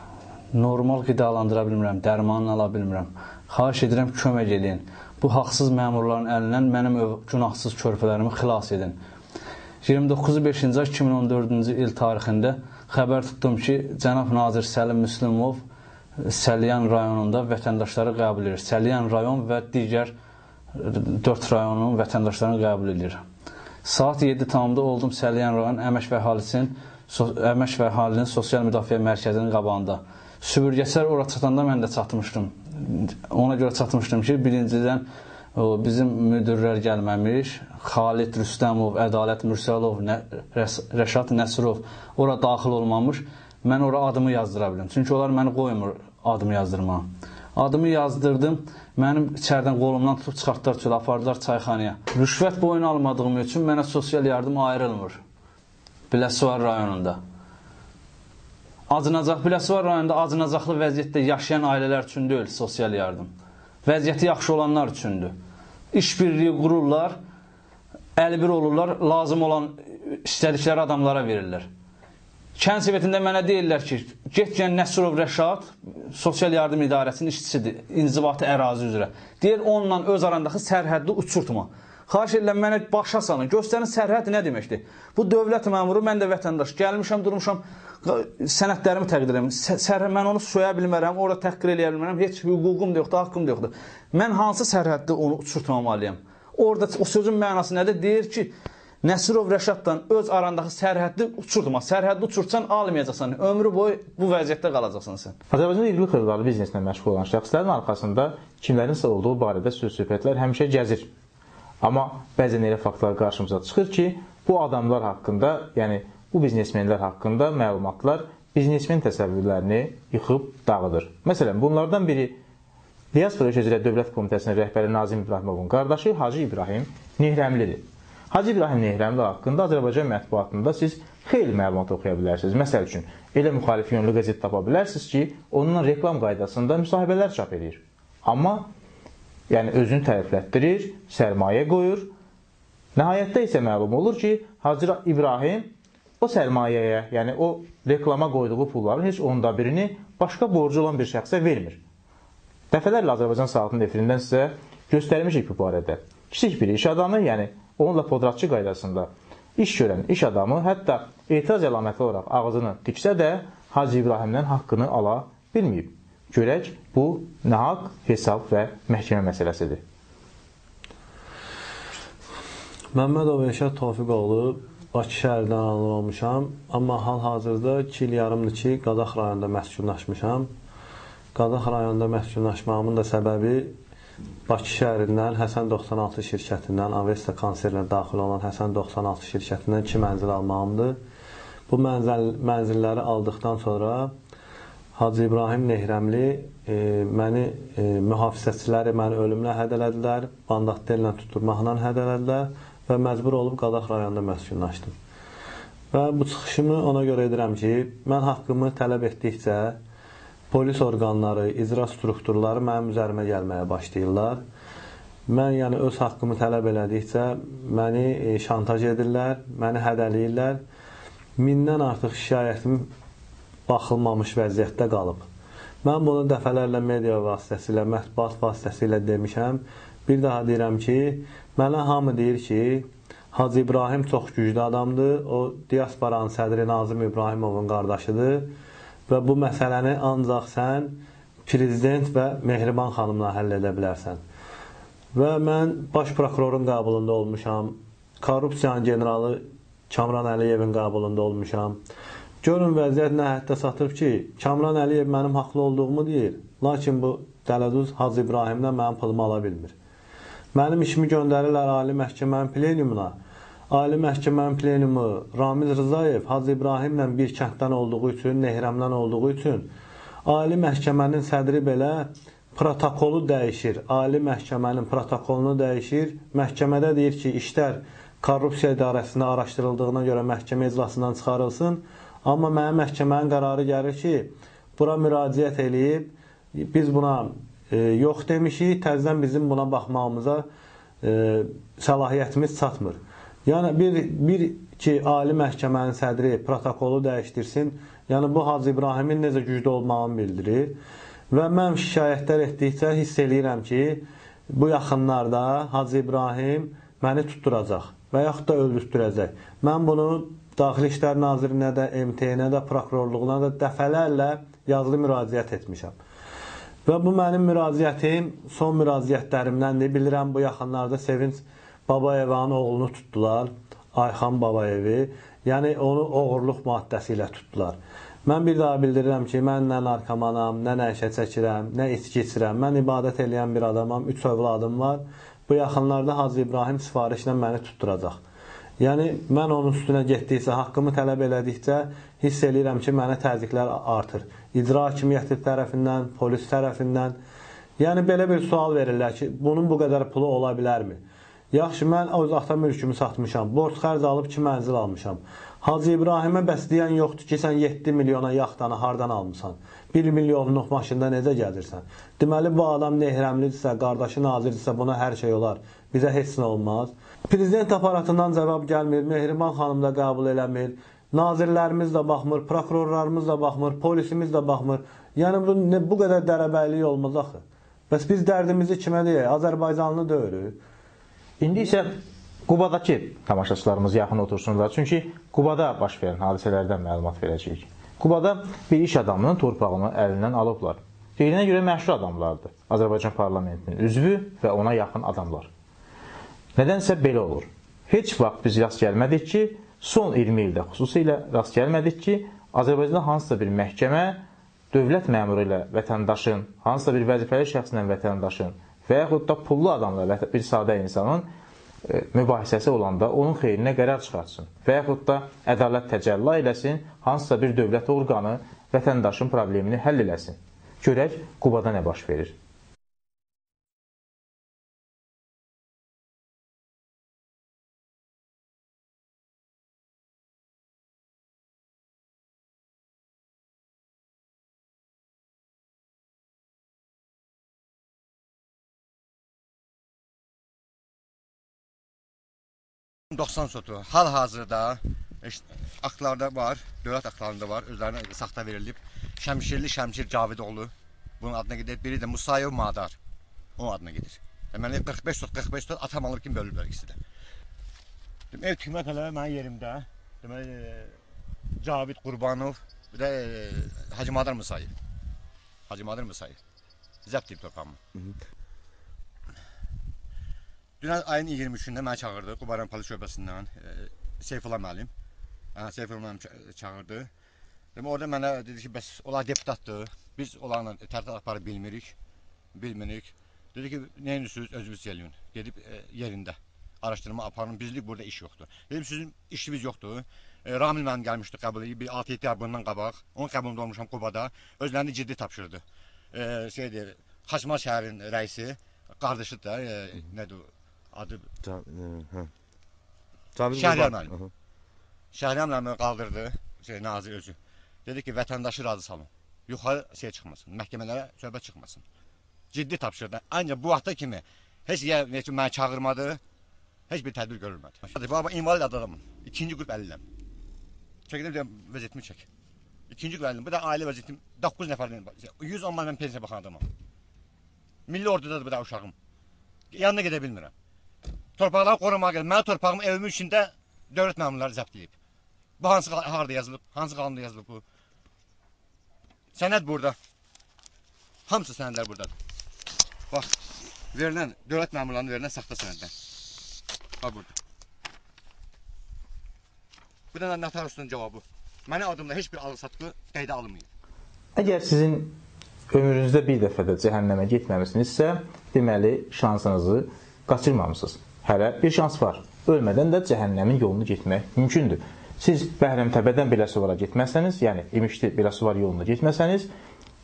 normal qidalandıra bilmirəm, dərmanını ala bilmirəm. Xahiş edirəm, kömək edin. Bu haqsız məmurların əlindən mənim günahsız körpələrimi xilas edin. 29-5-ci ay 2014-cü il tarixində xəbər tutdum ki, cənab nazir Səlim Müslümov Səlyan rayonunda vətəndaşları qəbul edir. Səlyan rayon və digər 4 rayonun vətəndaşlarını qəbul edir. Saat 7:30-da oldum Səlyan rayon Əmək və Əhalinin Sosial Müdafiə Mərkəzinin qabağında. Süpürgəçilər ora çatanda mən də çatmışdım. Ona görə çatmışdım ki, birincidən bizim müdürlər gəlməmiş, Xalid Rüstəmov, Ədalət Mürsəlov, Rəşad Nəsirov ora daxil olmamış, mən ora adımı yazdıra bildim. Çünki onlar məni qoymur adımı yazdırmağa. Adımı yazdırdım, mənim içərdən qolumdan tutub çıxartdılar çölə, apardılar çayxanaya. Rüşvət boyun almadığım üçün mənə sosial yardım ayrılmır Biləsuvar rayonunda. Biləsuvar rayonunda acınacaqlı vəziyyətdə yaşayan ailələr üçün deyil sosial yardım. Vəziyyəti yaxşı olanlar üçündür. İşbirliyi qururlar, 51 olurlar, lazım olan istədikləri adamlara verirlər. Kənd Sovetində mənə deyirlər ki, get gələn Nəsirov Rəşad, Sosial Yardım İdarəsinin işçisidir, inzibati ərazi üzrə. Deyir, onunla öz arandakı sərhəddi uçurtma. Xahiş edirəm, mənə başa salın, göstərin sərhəd nə deməkdir? Bu dövlət məmuru, mən də vətəndaş, gəlmişəm, durmuşam, sənədlərimi təqdir edirəm. Mən onu soya bilmərəm, orada təhqir eləyə bilmərəm, heç hüququm da yoxdur, haqqım da yoxdur. Mən hansı sərhəddə onu uçurtmamalıyam? Orada o sözün mənası nədir? Deyir ki, Nəsirov Rəşaddan öz arandakı sərhəddi uçurtma. Sərhəddi uçurtsan, almayacaqsan, ömrü boyu bu vəziyyətdə qalacaqsan sən. Azərbaycanda iri xırdalı bizneslə məşğul olan şəxslərin arxasında kimlərin sağ olduğu barədə söz-söhbətlər həmişə gəzir. Amma bəzən elə faktlar qarşımıza çıxır ki, bu adamlar haqqında, yəni bu biznesmenlər haqqında məlumatlar biznesmen təsəvvürlərini yıxıb dağıdır. Məsələn, bunlardan biri Diaspora İş üzrə Dövlət Komitəsinin rəhbəri Nazim İbrahimovun qardaşı Hacı İbrahim Nehrəmlidir. Hacı İbrahim Nehrəmli haqqında Azərbaycan mətbuatında siz xeyli məlumat oxuya bilərsiniz. Məsəl üçün, elə müxalif yönlü qəzet tapa bilərsiniz ki, onunla reklam qaydasında müsahibələr çap edir. Amma yəni özünü təriflətdirir, sərmayə qoyur. Nəhayətdə isə məlum olur ki, Hacı İbrahim o sərmayəyə, yəni o reklama qoyduğu pulların heç onda birini başqa borcu olan bir şəxsə vermir. Dəfələrlə Azərbaycan saatının efirindən sizə göstərmişik bu barədə. Kiçik bir iş adamı, yəni onunla podratçı qaydasında iş görən iş adamı hətta etiraz əlaməti olaraq ağzını tiksə də Hacı İbrahimdən haqqını ala bilməyib. Görək, bu nahaq, hesab və məhkəmə məsələsidir. Məmmədov Elşad Tofiqoğlu, Bakı şəhərindən alınmışam, amma hal-hazırda 2 il yarımdır ki, Qazax rayonunda məskunlaşmışam. Qazax rayonunda məskunlaşmağımın da səbəbi Bakı şəhərindən Həsən 96 şirkətindən, Avesta konserninə daxil olan Həsən 96 şirkətindən 2 mənzil almağımdır. Bu mənzilləri aldıqdan sonra Hacı İbrahim Nehrəmli məni mühafizəçiləri məni ölümlə hədələdilər, bandatdellə tutturmaqla hədələdilər və məcbur olub Qadax rayonunda məskunlaşdım. Və bu çıxışımı ona görə edirəm ki, mən haqqımı tələb etdikcə polis orqanları, icra strukturları mənim üzərimə gəlməyə başlayırlar. Mən yəni öz haqqımı tələb elədikcə məni şantaj edirlər, məni hədələyirlər. 1000-dən artıq şikayətim baxılmamış vəziyyətdə qalıb. Mən bunu dəfələrlə media vasitəsilə, mətbuat vasitəsilə demişəm. Bir daha deyirəm ki, mənə hamı deyir ki, Hacı İbrahim çox güclü adamdır. O, diasporanın sədri Nazım İbrahimovun qardaşıdır və bu məsələni ancaq sən prezident və Mehriban xanımla həll edə bilərsən. Və mən baş prokurorun qəbulunda olmuşam, korrupsiyanın generalı Kamran Əliyevin qəbulunda olmuşam. Görün vəziyyət nə həddə satıb ki, Kamran Əliyev mənim haqlı olduğumu deyir, lakin bu dələduz Hacı İbrahimdən mənim pılımı ala bilmir. Mənim işimi göndərirlər Ali Məhkəmənin plenumuna. Ali Məhkəmənin plenumu Ramiz Rızayev Hacı İbrahimlə bir kənddən olduğu üçün, Nehrəmdən olduğu üçün Ali Məhkəmənin sədri belə protokolu dəyişir. Ali Məhkəmənin protokolunu dəyişir. Məhkəmədə deyir ki, işlər korrupsiya idarəsində araşdırıldığına görə məhkəmə iclasından çıxarılsın. Amma mənim məhkəmənin qərarı gəlir ki, bura müraciət eləyib, biz buna yox demişik, təzədən bizim buna baxmağımıza səlahiyyətimiz çatmır. Yəni, bir ki, Ali Məhkəmənin sədri protokolu dəyişdirsin, yəni bu Hacı İbrahimin necə güclü olmağını bildirir. Və mən şikayətlər etdikcə hiss eləyirəm ki, bu yaxınlarda Hacı İbrahim məni tutturacaq və yaxud da öldürtdürəcək. Mən bunu Daxili İşlər Nazirinə də, MT-nə də, prokurorluğuna da dəfələrlə yazılı müraciət etmişəm. Və bu mənim müraciətim son müraciətlərimdəndir. Bilirəm, bu yaxınlarda Sevinç Babayeva'nın oğlunu tutdular, Ayxan Babayevi. Yəni, onu oğurluq maddəsi ilə tutdular. Mən bir daha bildirirəm ki, mən nə narkomanam, nə nəşə çəkirəm, nə içki içirəm. Mən ibadət eləyən bir adamam, 3 övladım var. Bu yaxınlarda Hacı İbrahim sifarişlə məni tutturacaq. Yəni, mən onun üstünə getdikcə, haqqımı tələb elədikcə hiss eləyirəm ki, mənə təzyiqlər artır. İcra hakimiyyəti tərəfindən, polis tərəfindən. Yəni, belə bir sual verirlər ki, bunun bu qədər pulu ola bilərmi? Yaxşı, mən öz ata mülkümü satmışam, borc xərc alıb 2 mənzil almışam. Hacı İbrahimə bəs deyən yoxdur ki, sən 7 milyona yaxtanı hardan almışsan? 1 milyonluq maşında necə gəlirsən? Deməli, bu adam nehrəmlidirsə, qardaşı nazirdirsə, buna hər şey olar. Bizə heç nə olmaz. Prezident aparatından cavab gəlmir, Mehriban xanım da qəbul eləmir, nazirlərimiz də baxmır, prokurorlarımız da baxmır, polisimiz də baxmır. Yəni, bu qədər dərəbəylik olmaz axı. Bəs biz dərdimizi kimə deyək? Azərbaycanlı deyirük. İndi isə Qubadakı tamaşaçılarımız yaxın otursunlar. Çünki Qubada baş verən hadisələrdən məlumat verəcəyik. Qubada bir iş adamının torpağını əlindən alıblar. Deyilinə görə məşhur adamlardır. Azərbaycan parlamentinin üzvü və ona yaxın adamlar. Nədənsə belə olur. Heç vaxt biz rast gəlmədik ki, son 20 ildə xüsusilə rast gəlmədik ki, Azərbaycanda hansısa bir məhkəmə dövlət məmuru ilə vətəndaşın, hansısa bir vəzifəli şəxslə vətəndaşın və yaxud da pullu adamla bir sadə insanın mübahisəsi olanda onun xeyrinə qərar çıxartsın və yaxud da ədalət təcəlli eləsin, hansısa bir dövlət orqanı vətəndaşın problemini həll eləsin. Görək, Qubada nə baş verir? %90 sotu hal-hazırda aktlarda var, dövlət aktlarında var, özlərinə saxta verilib. Şəmşirli Şəmşir Cavidoğlu, bunun adına gedir. Biri də Musayev Madar, onun adına gedir. Deməli 45 sot atam alıb kimi bölüblər ikisi də. Ev tikmə tələbə mənim yerimdə. Deməli Cavid Qurbanov, bir də Hacı Madar Musayev. Hacı Madar Musayev. Zəbt edib torpağımı. Dünən ayın 23-də məni çağırdı Qubaran polis şöbəsindən Seyfullah müəllim. Seyfullah müəllim çağırdı. Orada mənə dedi ki, bəs onlar deputatdır. Biz onlarla tərtib aparı bilmirik. Dedi ki, neyinirsiniz, özünüz gəlin. Gedib yerində araşdırma aparın. Bizlik burada iş yoxdur. Dedim, sizin işiniz yoxdur. Ramil müəllim gəlmişdi qəbul edib, bir 6-7 ay bundan qabaq. Onun qəbulunda olmuşam Qubada. Özlərini ciddi tapşırdı. Xaçmaz şəhərin rəisi, qardaşıdır da, nədir o? Adı Şəhriyar müəllim. Şəhriyar müəllim qaldırdı, nazir özü. Dedi ki, vətəndaşı razı salın. Yuxarı çıxmasın, məhkəmələrə söhbət çıxmasın. Ciddi tapşırdı. Ancaq bu vaxta kimi heç mənə çağırmadı, heç bir tədbir görülmədi. Baba, invalid adamım. 2-ci qrup 50-ləm. Çəkilib vəziyyətimi çək. 2-ci qrup 50-ləm. Bu da ailə vəziyyətim 9 nəfərdən. 110 man mən pensiya baxan adamım. Milli ordudadır bu da uşağım. Yanına gedə bilmirəm. Torpaqları qorumağa gəlir. Mənim torpağımı evimin içində dövlət məmurları zəbt edib. Bu hansı harda yazılıb, hansı qanunda yazılıb bu? Sənəd burada. Hamısı sənədlər buradadır. Bax, verilən, dövlət məmurlarına verilən saxta sənədlər. Bax burada. Bu da notariusun cavabı. Mənim adımda heç bir alıq-satqı qeydə alınmayıb. Əgər sizin ömrünüzdə bir dəfə də cəhənnəmə getməmisinizsə, deməli şansınızı qaçırmamısınız. Hələ bir şans var. Ölmədən də cəhənnəmin yolunu getmək mümkündür. Siz Bəhrəmtəbədən Biləsuvara getməsəniz, yəni İmişli Biləsuvar yolunu getməsəniz,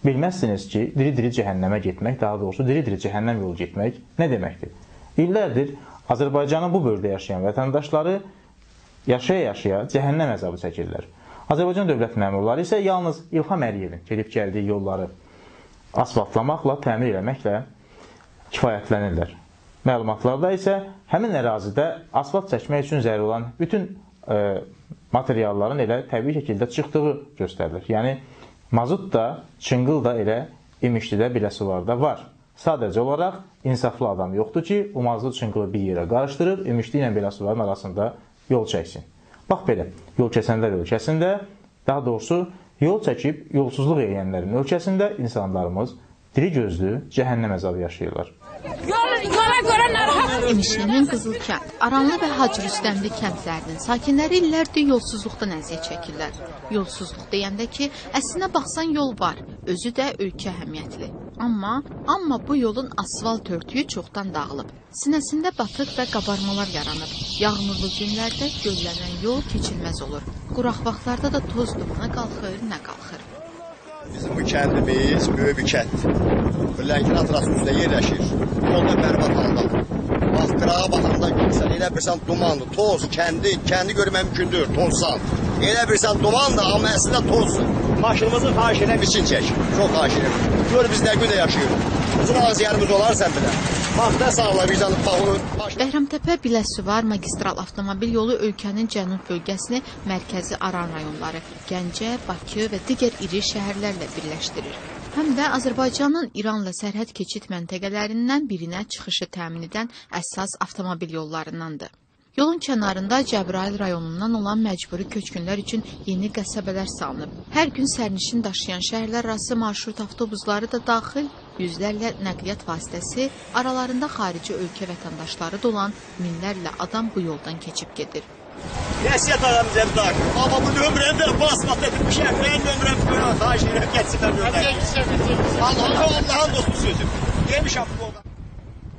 bilməzsiniz ki, diri-diri cəhənnəmə getmək, daha doğrusu diri-diri cəhənnəm yolu getmək nə deməkdir? İllərdir Azərbaycanın bu bölgədə yaşayan vətəndaşları yaşaya-yaşaya cəhənnəm əzabı çəkirlər. Azərbaycan dövlət məmurları isə yalnız İlham Əliyevin gedib gəldiyi yolları asfaltlamaqla, təmir eləməklə kifayətlənirlər. Məlumatlarda isə həmin ərazidə asfalt çəkmək üçün zəruri olan bütün materialların elə təbii şəkildə çıxdığı göstərilir. Yəni, mazut da, çınqıl da elə İmişlidə, Biləsuvarda var. Sadəcə olaraq insaflı adam yoxdur ki, o mazut çınqılı bir yerə qarışdırıb, İmişli ilə Biləsuvarın arasında yol çəksin. Bax belə, yol kəsənlər ölkəsində, daha doğrusu yol çəkib yolsuzluq edənlərin ölkəsində insanlarımız diri gözlü cəhənnəm əzabı yaşayırlar. Yola görə narahat. İmişlinin Qızılkənd, Aranlı və Hacı Rüstəmli kəndlərinin sakinləri illərdir yolsuzluqdan əziyyət çəkirlər. Yolsuzluq deyəndə ki, əslinə baxsan yol var, özü də ölkə əhəmiyyətli. Amma bu yolun asfalt örtüyü çoxdan dağılıb. Sinəsində batıq və qabarmalar yaranıb. Yağmurlu günlərdə göllənən yol keçilməz olur. Quraq vaxtlarda da toz dumana qalxır, nə qalxır. Bizim bu kəndimiz böyük bir kənd. Lənkəran trasında yerləşir. Yolda bərbad haldadır. Bax, qırağa baxanda görürsən, elə bilirsən dumandır, toz, kəndi görmək mümkündür, tozsan. Elə bilirsən dumandır, amma əslində tozdur. Maşınımızı xahiş edən biçin çək. Çox xahiş edirəm. Gör biz nə gündə yaşayırıq. Bizim ağız yerimiz olarsa belə. Baxda sağla vicdanı bağlı. Bəhrəmtəpə Biləsuvar magistral avtomobil yolu ölkənin cənub bölgəsini mərkəzi Aran rayonları, Gəncə, Bakı və digər iri şəhərlərlə birləşdirir. Həm də Azərbaycanın İranla sərhəd keçid məntəqələrindən birinə çıxışı təmin edən əsas avtomobil yollarındandır. Yolun kənarında Cəbrayıl rayonundan olan məcburi köçkünlər üçün yeni qəsəbələr salınıb. Hər gün sərnişin daşıyan şəhərlər arası marşrut avtobusları da daxil, yüzlərlə nəqliyyat vasitəsi, aralarında xarici ölkə vətəndaşları da olan minlərlə adam bu yoldan keçib gedir. Nəsiyyət adam zəmdar. Amma bu nömrəni də basmat edib bir şəhərlərin nömrəni böyle xahiş edirəm, geçsinlər nömrəni. Allah'ın dostu sözü. Yemişəm bu yoldan.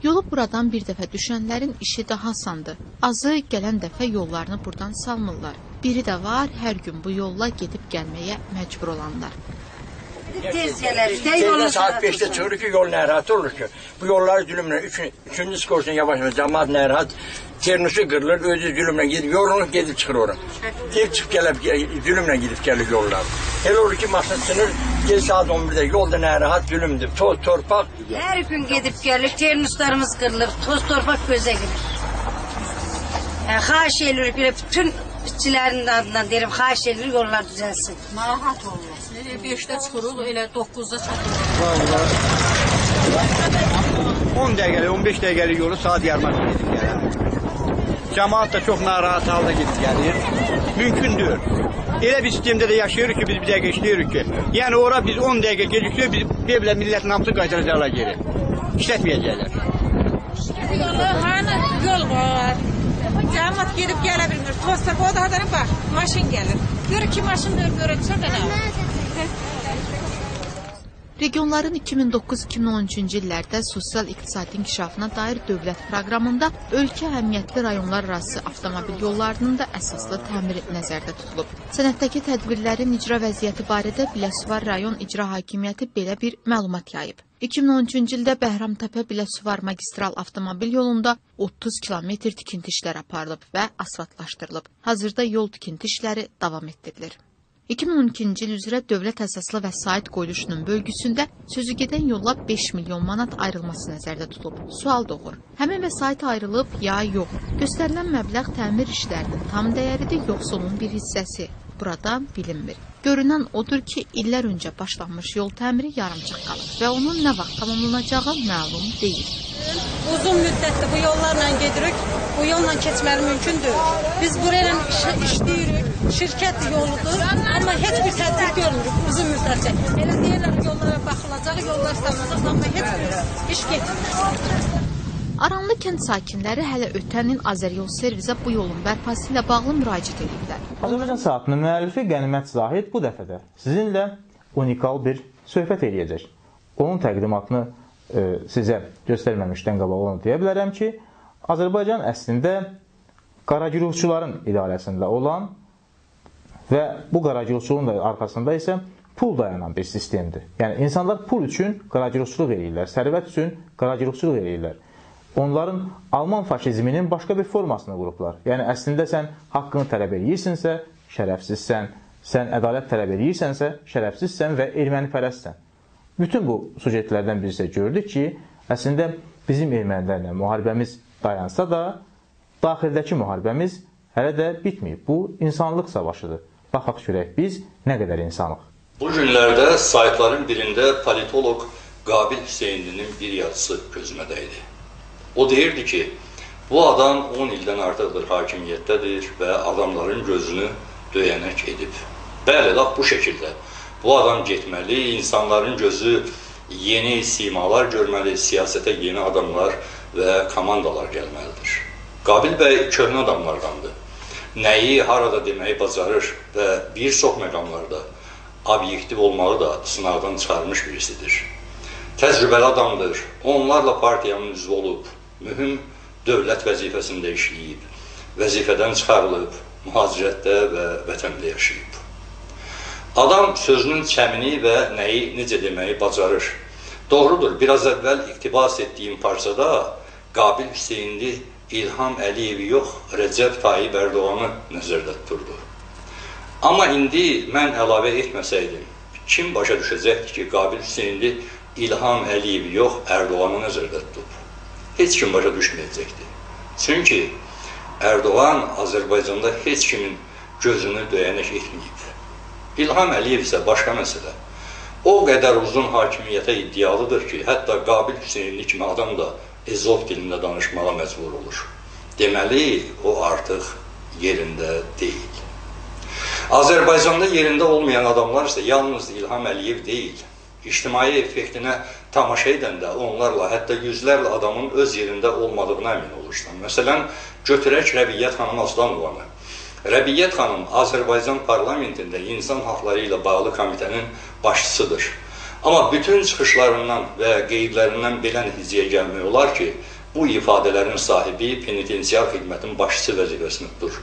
Yolu buradan bir dəfə düşənlərin işi daha asandır. Azı gələn dəfə yollarını buradan salmırlar. Biri də var, hər gün bu yolla gedib gəlməyə məcbur olanlar. Tez gələrik. Tezdən saat 5-də çıxırıq ki, yol narahat olur ki. Bu yolları zülümlə, üçüncü skorsun yavaş-yavaş, cəmaat narahat, ternusu qırılır, özü zülümlə gedib, yorulur, gedib çıxır ora. Gel çıxıb gəlib, zülümlə gedib gəlir yollar. Elə olur ki, maşın sınır, gel saat 11-də, yolda narahat, zülümdür, toz, torpaq. Hər gün gedib gəlir, ternuslarımız qırılır, toz, torpaq gözə girir. Xahiş edirik, bütün işçilərin adından deyirəm, xahiş edirik, yollar düzəlsin. Narahat olmaz. 5-də çıxırıq, elə 9-da çatırıq. Vallahi 10 dəqiqəlik, 15 dəqiqəlik yolu saat yarıma gedib gəlir. Cəmaat da çox narahat halda gedib gəlir. Mümkündür. Elə bir sistemdə də yaşayırıq ki, biz bir dəqiqə işləyirik ki, yəni ora biz 10 dəqiqə geciksək, biz belə millətin hamısı qaytaracaqlar geri. İşlətməyəcəklər. Hanı yol var. Cəmaat gedib gələ bilmir. Tosta qodadan bax, maşın gəlir. Gör ki, maşın görəcəksə də nə? Regionların 2009-2013-cü illərdə sosial-iqtisadi inkişafına dair dövlət proqramında ölkə əhəmiyyətli rayonlar arası avtomobil yollarının da əsaslı təmiri nəzərdə tutulub. Sənətdəki tədbirlərin icra vəziyyəti barədə Biləsuvar rayon icra hakimiyyəti belə bir məlumat yayıb. 2013-cü ildə Bəhramtəpə-Biləsuvar magistral avtomobil yolunda 30 kilometr tikinti işləri aparılıb və asfaltlaşdırılıb. Hazırda yol tikinti işləri davam etdirilir. 2012-ci il üzrə dövlət əsaslı vəsait qoyuluşunun bölgüsündə sözügedən yolla 5 milyon manat ayrılması nəzərdə tutulub. Sual doğur. Həmin vəsait ayrılıb ya yox? Göstərilən məbləğ təmir işlərinin tam dəyəridir, yoxsa onun bir hissəsi? Burada bilinmir. Görünən odur ki, illər öncə başlanmış yol təmiri yarımçıq qalıb və onun nə vaxt tamamlanacağı məlum deyil. Uzun müddətdir bu yollarla gedirik, bu yolla keçməli mümkün deyil. Biz burayla işləyirik, şirkət yoludur, amma heç bir tədbir görmürük uzun müddətcə. Elə deyirlər yollara baxılacaq, yollar salınacaq, amma heç bir iş getmir. Aranlı kənd sakinləri hələ ötən il Azəryol servisə bu yolun bərpası ilə bağlı müraciət ediblər. Azərbaycan saatının müəllifi Qənimət Zahid bu dəfə də sizinlə unikal bir söhbət eləyəcək. Onun təqdimatını sizə göstərməmişdən qabaq onu deyə bilərəm ki, Azərbaycan əslində qaragüruhçuların idarəsində olan və bu qaragüruhçuluğun da arxasında isə pul dayanan bir sistemdir. Yəni, insanlar pul üçün qaragüruhçuluq eləyirlər, sərvət üçün qaragüruhçuluq eləyirlər. Onların Alman faşizminin başqa bir formasını qurublar. Yəni, əslində sən haqqını tələb edirsinsə, şərəfsizsən, sən ədalət tələb edirsənsə, şərəfsizsən və ermənipərəstsən. Bütün bu sujetlərdən biz isə gördük ki, əslində bizim ermənilərlə müharibəmiz dayansa da, daxildəki müharibəmiz hələ də bitməyib. Bu, insanlıq savaşıdır. Baxaq görək, biz nə qədər insanıq. Bu günlərdə saytların birində politolog Qabil Hüseynlinin bir yazısı gözümə dəydi. O deyirdi ki, bu adam 10 ildən artıqdır hakimiyyətdədir və adamların gözünü döyənək edib. Bəli, laf bu şəkildə. Bu adam getməli, insanların gözü yeni simalar görməli, siyasətə yeni adamlar və komandalar gəlməlidir. Qabil bəy köhnə adamlardandır. Nəyi, harada deməyi bacarır və bir çox məqamlarda obyektiv olmağı da sınaqdan çıxarmış birisidir. Təcrübəli adamdır, onlarla partiyanın üzvü olub, mühüm dövlət vəzifəsində işləyib, vəzifədən çıxarılıb, mühacirətdə və vətəndə yaşayıb. Adam sözünün çəmini və nəyi necə deməyi bacarır. Doğrudur, biraz əvvəl iqtibas etdiyim parçada Qabil Hüseynli İlham Əliyevi yox, Rəcəb Tayyib Ərdoğanı nəzərdə tuturdu. Amma indi mən əlavə etməsəydim, kim başa düşəcəkdir ki, Qabil Hüseynli İlham Əliyevi yox, Ərdoğanı nəzərdə tutub? Heç kim başa düşməyəcəkdir. Çünki Ərdoğan Azərbaycanda heç kimin gözünü döyənək etməyib. İlham Əliyev isə başqa məsələ. O qədər uzun hakimiyyətə iddialıdır ki, hətta Qabil Hüseynli kimi adam da Ezov dilində danışmağa məcbur olur. Deməli, o artıq yerində deyil. Azərbaycanda yerində olmayan adamlar isə yalnız İlham Əliyev deyil. İctimai effektinə tamaşa edəndə onlarla, hətta yüzlərlə adamın öz yerində olmadığına əmin olursan. Məsələn, götürək Rəbiyyət xanım Aslanovanı. Rəbiyyət xanım Azərbaycan parlamentində insan haqları ilə bağlı komitənin başçısıdır. Amma bütün çıxışlarından və qeydlərindən belə nəticəyə gəlmək olar ki, bu ifadələrin sahibi penitensiar xidmətin başçısı vəzifəsini tutur.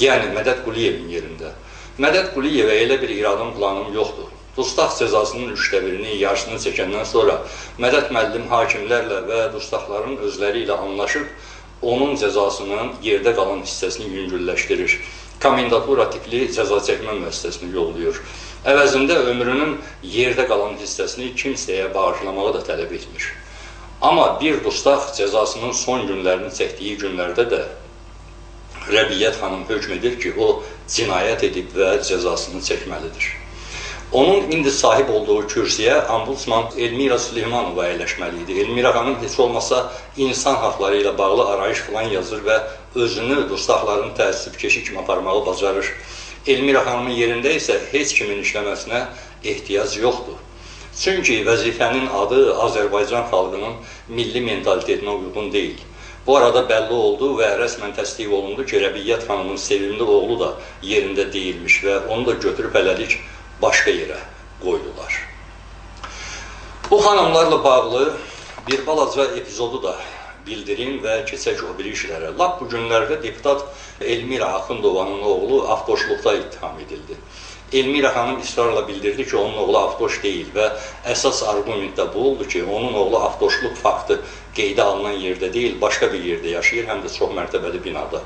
Yəni, Mədəd Quliyevin yerində. Mədəd Quliyevə elə bir iradım planım yoxdur. Dustaq cəzasının 1/3-ni, yarısını çəkəndən sonra Mədəd müəllim hakimlərlə və dustaqların özləri ilə anlaşıb, onun cəzasının yerdə qalan hissəsini yüngülləşdirir. Komendatura tipli cəza çəkmə müəssisəsini yollayır. Əvəzində ömrünün yerdə qalan hissəsini kimsəyə bağışlamağı da tələb etmir. Amma bir dustaq cəzasının son günlərini çəkdiyi günlərdə də Rəbiyyət xanım hökm edir ki, o cinayət edib və cəzasını çəkməlidir. Onun indi sahib olduğu kürsüyə ombudsman Elmira Süleymanova əyləşməli idi. Elmira xanım heç olmasa insan haqları ilə bağlı arayış falan yazır və özünü dustaqların təəssübkeşi kimi aparmağı bacarır. Elmira xanımın yerində isə heç kimin işləməsinə ehtiyac yoxdur. Çünki vəzifənin adı Azərbaycan xalqının milli mentalitetinə uyğun deyil. Bu arada bəlli oldu və rəsmən təsdiq olundu ki, Rəbiyyət xanımın sevimli oğlu da yerində deyilmiş və onu da götürüb hələlik başqa yerə qoydular. Bu xanımlarla bağlı bir balaca epizodu da bildirim və keçək o biri işlərə. Lap bu günlərdə deputat Elmira Axundovanın oğlu avtoşluqda ittiham edildi. Elmira xanım israrla bildirdi ki, onun oğlu Avtoş deyil və əsas argument də bu oldu ki, onun oğlu Avtoşluq faktı qeydə alınan yerdə deyil, başqa bir yerdə yaşayır, həm də çox mərtəbəli binada.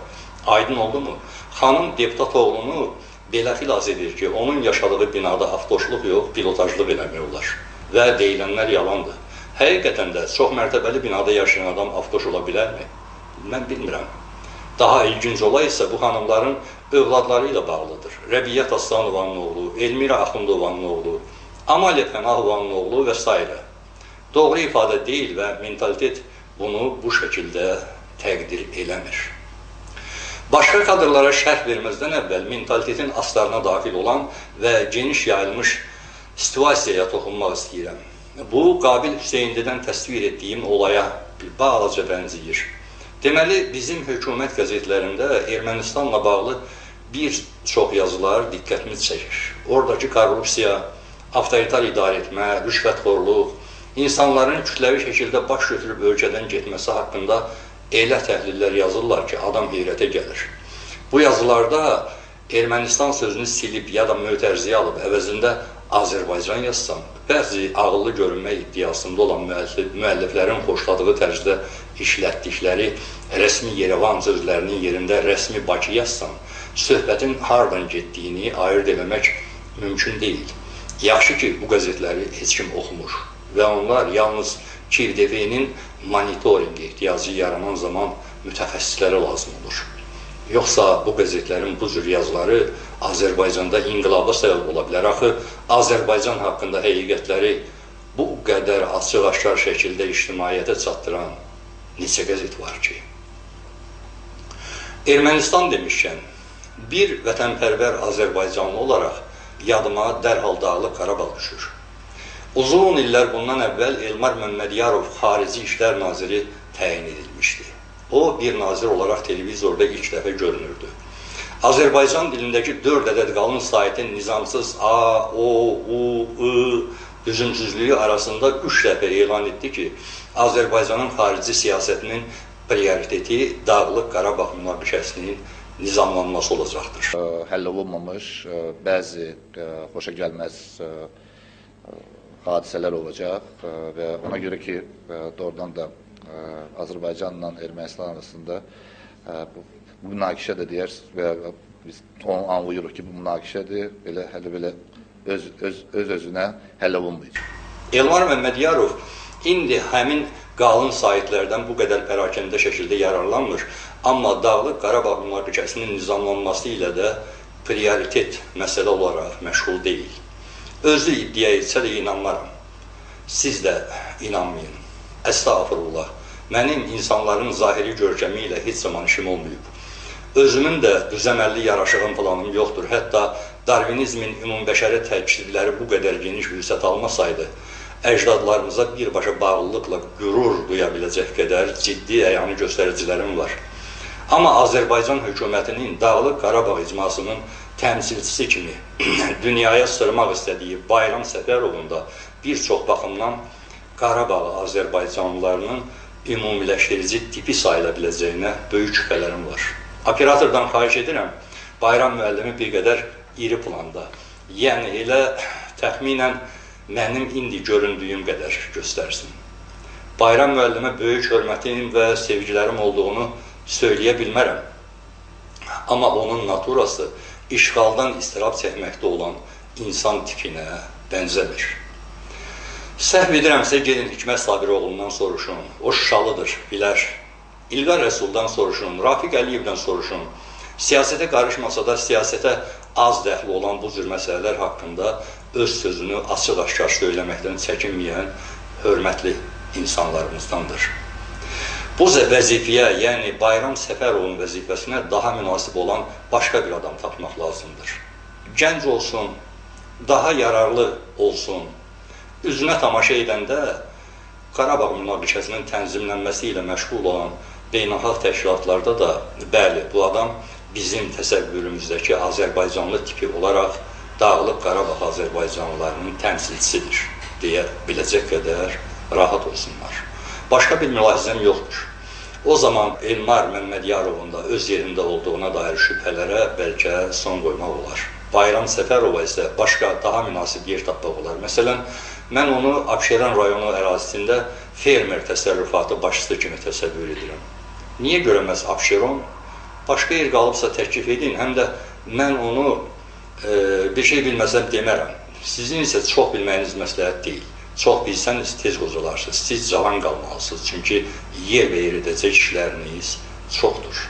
Aydın oldu mu? Xanım deputat oğlunu belə xilas edir ki, onun yaşadığı binada avtoşluq yox, pilotajlıq eləmək olar və deyilənlər yalandır. Həqiqətən də çox mərtəbəli binada yaşayan adam avtoş ola bilərmi? Mən bilmirəm. Daha ilginc olay isə bu xanımların övladları ilə bağlıdır. Rəbiyyət Aslanovanın oğlu, Elmira Axundovanın oğlu, Amalia Pənahovanın oğlu və s. Doğru ifadə deyil və mentalitet bunu bu şəkildə təqdir eləmir. Başqa kadrlara şərh verməzdən əvvəl mentalitetin aslarına daxil olan və geniş yayılmış situasiyaya toxunmaq istəyirəm. Bu, Qabil Hüseyinlidən təsvir etdiyim olaya bir balaca bənzəyir. Deməli, bizim hökumət qəzetlərində Ermənistanla bağlı bir çox yazılar diqqətimiz çəkir. Oradakı korrupsiya, avtoritar idarə etmə, rüşvətxorluq, insanların kütləvi şəkildə baş götürüb ölkədən getməsi haqqında elə təhlillər yazırlar ki, adam heyrətə gəlir. Bu yazılarda Ermənistan sözünü silib ya da mötərziyə alıb əvəzində Azərbaycan yazsam, bəzi ağıllı görünmək iddiasında olan müəlliflərin xoşladığı tərzdə işlətdikləri rəsmi Yerevan sözlərinin yerində rəsmi Bakı yazsam, söhbətin hardan getdiyini ayırt eləmək mümkün deyil. Yaxşı ki, bu qəzetləri heç kim oxumur və onlar yalnız KİV-nin monitorinq ehtiyacı yaranan zaman mütəxəssislərə lazım olur. Yoxsa bu qəzetlərin bu cür yazıları Azərbaycanda inqilaba səbəb ola bilər. Axı, Azərbaycan haqqında həqiqətləri bu qədər açıq-aşkar şəkildə ictimaiyyətə çatdıran neçə qəzet var ki? Ermənistan demişkən, bir vətənpərvər Azərbaycanlı olaraq yadıma dərhal Dağlıq Qarabağ düşür. Uzun illər bundan əvvəl Elmar Məmmədiyarov Xarici İşlər Naziri təyin edilmişdi. O, bir nazir olaraq televizorda ilk dəfə görünürdü. Azərbaycan dilindəki 4 ədəd qalın saytın nizamsız A, O, U, I düzümsüzlüyü arasında 3 dəfə elan etdi ki, Azərbaycanın xarici siyasətinin prioriteti Dağlıq Qarabağ münaqişəsinin nizamlanması olacaqdır. Həll olunmamış bəzi xoşa gəlməz hadisələr olacaq və ona görə ki, doğrudan da Azərbaycanla Ermənistan arasında bu münaqişə də deyər və biz onu anlayırıq ki, bu münaqişədir, hələ belə öz-özünə həll olunmayacaq. Elmar Məmmədiyarov indi həmin qalın saytlərdən bu qədər pərakəndə şəkildə yararlanmır, amma Dağlıq Qarabağ münaqişəsinin nizamlanması ilə də prioritet məsələ olaraq məşğul deyil. Özü iddia etsə də inanmaram. Siz də inanmayın. Əstağfurullah. Mənim insanların zahiri görkəmi ilə heç zaman işim olmayıb. Özümün də düzəməlli yaraşığım planım yoxdur. Hətta Darvinizmin ümumbəşəri təkidləri bu qədər geniş vüsət almasaydı, əcdadlarımıza birbaşa bağlılıqla qürur duya biləcək qədər ciddi əyani göstəricilərim var. Amma Azərbaycan hökumətinin Dağlıq Qarabağ icmasının təmsilçisi kimi dünyaya sırmaq istədiyi Bayram Səfərovun da bir çox baxımdan Qarabağı Azərbaycanlılarının ümumiləşdirici tipi sayıla biləcəyinə böyük şübhələrim var. Operatordan xahiş edirəm, Bayram müəllimi bir qədər iri planda, yəni elə təxminən mənim indi göründüyüm qədər göstərsin. Bayram müəllimə böyük hörmətim və sevgilərim olduğunu söyləyə bilmərəm. Amma onun naturası işğaldan istirab çəkməkdə olan insan tipinə bənzəmir. Səhv edirəmsə, gedin Hikmət Sabiroğlundan soruşun. O Şuşalıdır, bilər. İlqar Rəsuldan soruşun, Rafiq Əliyevdən soruşun. Siyasətə qarışmasa da siyasətə az dəxli olan bu cür məsələlər haqqında öz sözünü açıq-aşkar söyləməkdən çəkinməyən hörmətli insanlarımızdandır. Bu vəzifəyə, yəni Bayram Səfərovun vəzifəsinə daha münasib olan başqa bir adam tapmaq lazımdır. Gənc olsun, daha yararlı olsun. Üzünə tamaşa edəndə Qarabağ münaqişəsinin tənzimlənməsi ilə məşğul olan beynəlxalq təşkilatlarda da bəli, bu adam bizim təsəvvürümüzdəki Azərbaycanlı tipi olaraq Dağlıq Qarabağ Azərbaycanlılarının təmsilçisidir deyə biləcək qədər rahat olsunlar. Başqa bir mülahizəm yoxdur. O zaman Elmar Məmmədiyarovun da öz yerində olduğuna dair şübhələrə bəlkə son qoymaq olar. Bayram Səfərova isə başqa, daha münasib yer tapmaq olar. Məsələn, mən onu Abşeron rayonu ərazisində fermer təsərrüfatı başçısı kimi təsəvvür edirəm. Niyə görəməz Abşeron? Başqa yer qalıbsa təklif edin, həm də mən onu bir şey bilməsəm demərəm. Sizin isə çox bilməyiniz məsləhət deyil. Çox bilsəniz tez qocalarsınız, siz cavan qalmalısınız. Çünki yer və yer edəcək işləriniz çoxdur.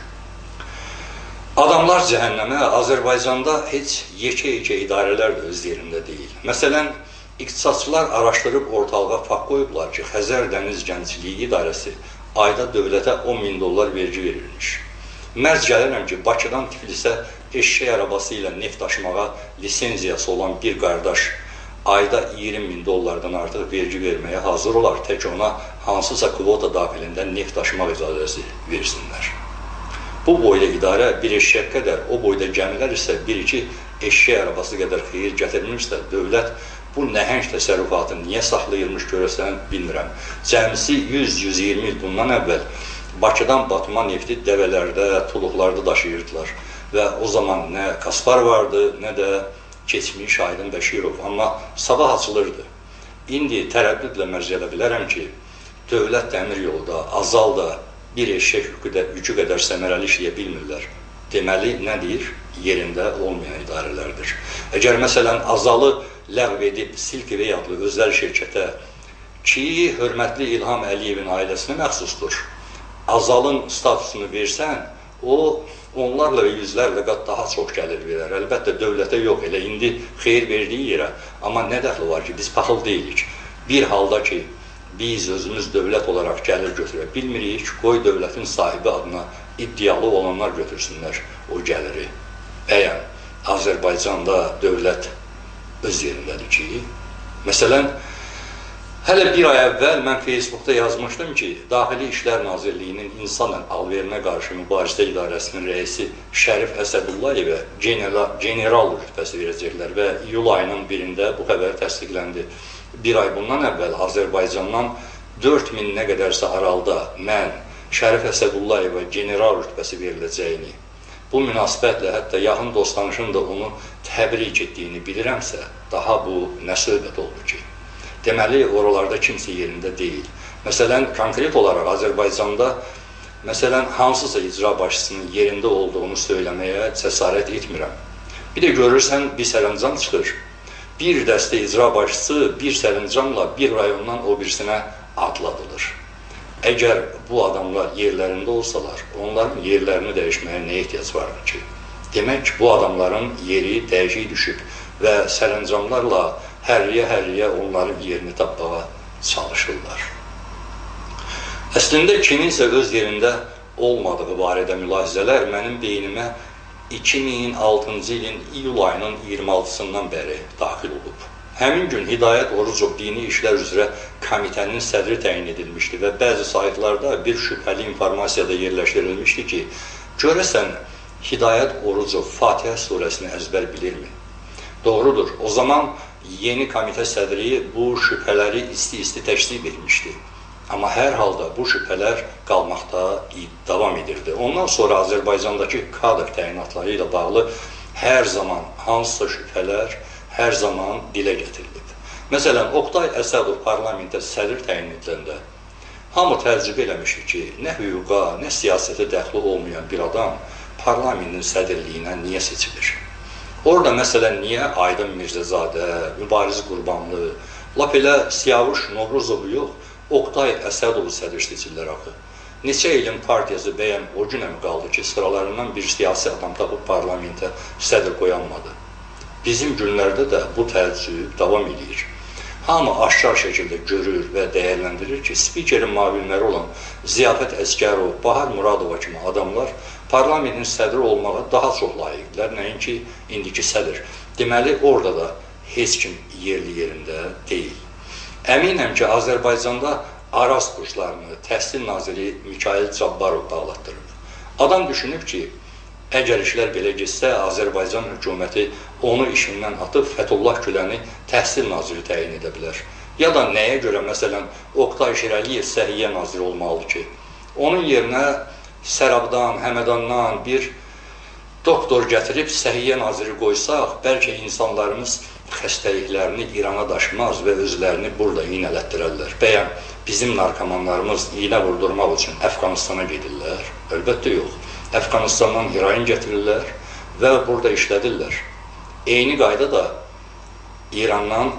Adamlar cəhənnəmə, Azərbaycanda heç yekə-yekə idarələr də öz yerində deyil. Məsələn, iqtisadçılar araşdırıb ortalığa fakt qoyublar ki, Xəzər Dəniz Gənciliyi İdarəsi ayda dövlətə 10.000 dollar vergi verilmiş. Mərz gəlirəm ki, Bakıdan Tiflisə eşşək arabası ilə neft daşımağa lisenziyası olan bir qardaş ayda 20.000 dollardan artıq vergi verməyə hazır olar, tək ona hansısa kvota daxilində neft daşımaq icazəsi versinlər. Bu boyda idarə bir eşşək qədər, o boyda gəmilər isə bir-iki eşşək arabası qədər xeyir gətirmişsə, dövlət bu nəhəng təsərrüfatı niyə saxlayırmış görəsən bilmirəm. Cəmisi 100-120 il bundan əvvəl Bakıdan Batuma nefti dəvələrdə, tuluqlarda daşıyırdılar və o zaman nə Kaspar vardı, nə də keçmiş Aydın Bəşirov, amma sabah açılırdı. İndi tərəddüdlə mərc edə bilərəm ki, dövlət dəmir yolda, Azalda bir eşşək yükü qədər səmərəli işləyə bilmirlər. Deməli, nədir? Yerində olmayan idarələrdir. Əgər məsələn Azalı ləğv edib Silkivey adlı özəl şirkətə ki, hörmətli İlham Əliyevin ailəsinə məxsusdur, Azalın statusunu versən, o onlarla və yüzlərlə qat daha çox gəlir verər. Əlbəttə, dövlətə yox, elə indi xeyir verdiyi yerə. Amma nə dəxli var ki, biz paxıl deyilik. Bir halda ki, biz özümüz dövlət olaraq gəlir götürə bilmirik, qoy dövlətin sahibi adına iddialı olanlar götürsünlər o gəliri. Bəyən, Azərbaycanda dövlət öz yerindədir ki, məsələn, hələ bir ay əvvəl mən Facebookda yazmışdım ki, Daxili İşlər Nazirliyinin insanla alverinə qarşı mübarizə idarəsinin rəisi Şərif Əsədullayevə general rütbəsi verəcəklər və iyul ayının birində bu xəbər təsdiqləndi. Bir ay bundan əvvəl Azərbaycandan 4000 nə qədərsə aralda mən Şərif Əsədullayevə general rütbəsi veriləcəyini, bu münasibətlə hətta yaxın dostanışın da onu təbrik etdiyini bilirəmsə, daha bu nə söhbət olur ki? Deməli, oralarda kimsə yerində deyil. Məsələn, konkret olaraq Azərbaycanda hansısa icra başçısının yerində olduğunu söyləməyə cəsarət etmirəm. Bir də görürsən, bir sərəncam çıxır. Bir dəstə icra başçısı bir sərəncamla bir rayondan o birisinə adladılır. Əgər bu adamlar yerlərində olsalar, onların yerlərini dəyişməyə nə ehtiyac vardır ki? Demək, bu adamların yeri dəyişik düşüb və sərəncamlarla hərriyə onların yerini tapmağa çalışırlar. Əslində, kiminsə öz yerində olmadığı barədə mülahizələr mənim beynimə 2006-cı ilin iyul ayının 26-sından bəri daxil olub. Həmin gün Hidayət Orucov dini işlər üzrə komitənin sədri təyin edilmişdi və bəzi saytlarda bir şübhəli informasiyada yerləşdirilmişdi ki, görəsən Hidayət Orucov Fatihə surəsini əzbər bilirmi? Doğrudur, o zaman yeni komitə sədri bu şübhələri isti-isti təşrih etmişdi. Amma hər halda bu şübhələr qalmaqda davam edirdi. Ondan sonra Azərbaycandakı kadr təyinatları ilə bağlı hər zaman hansısa şübhələr hər zaman dilə gətirilib. Məsələn, Oqtay Əsədov parlamentə sədr təyin ediləndə hamı təəccüb eləmişdi ki, nə hüquqa, nə siyasətə dəxli olmayan bir adam parlamentin sədrliyinə niyə seçilir? Orada məsələn, niyə Aydın Mirzəzadə, Mübariz Qurbanlı, lap elə Siyavuş Novruzovu yox, Oqtay Əsədovu sədr seçirlər axı. Neçə ilin partiyası bəyəm o günə mi qaldı ki, sıralarından bir siyasi adam tapıb parlamentə sədr qoyanmadı? Bizim günlərdə də bu təəccüb davam edir. Hamı aşkar şəkildə görür və dəyərləndirir ki, spikerin müavinləri olan Ziyafət Əskərov, Bahar Muradova kimi adamlar parlamentin sədri olmağa daha çox layiqdirlər, nəinki indiki sədr. Deməli, orada da heç kim yerli yerində deyil. Əminəm ki, Azərbaycanda Araz kurslarını Təhsil Naziri Mikail Cabbarov bağlatdırıb. Adam düşünüb ki, əgər işlər belə getsə, Azərbaycan hökuməti onu işindən atıb Fətullah Güləni Təhsil Naziri təyin edə bilər. Ya da nəyə görə, məsələn, Oqtay Şirəliyev Səhiyyə Naziri olmalı ki, onun yerinə Sərabdan, Həmədandan bir doktor gətirib Səhiyyə naziri qoysaq, bəlkə insanlarımız xəstəliklərini İrana daşımaz və özlərini burada iynələtdirərlər. Bəyəm bizim narkomanlarımız iynə vurdurmaq üçün Əfqanistana gedirlər? Əlbəttə yox. Əfqanistandan heroin gətirirlər və burada işlədirlər. Eyni qayda da İrandan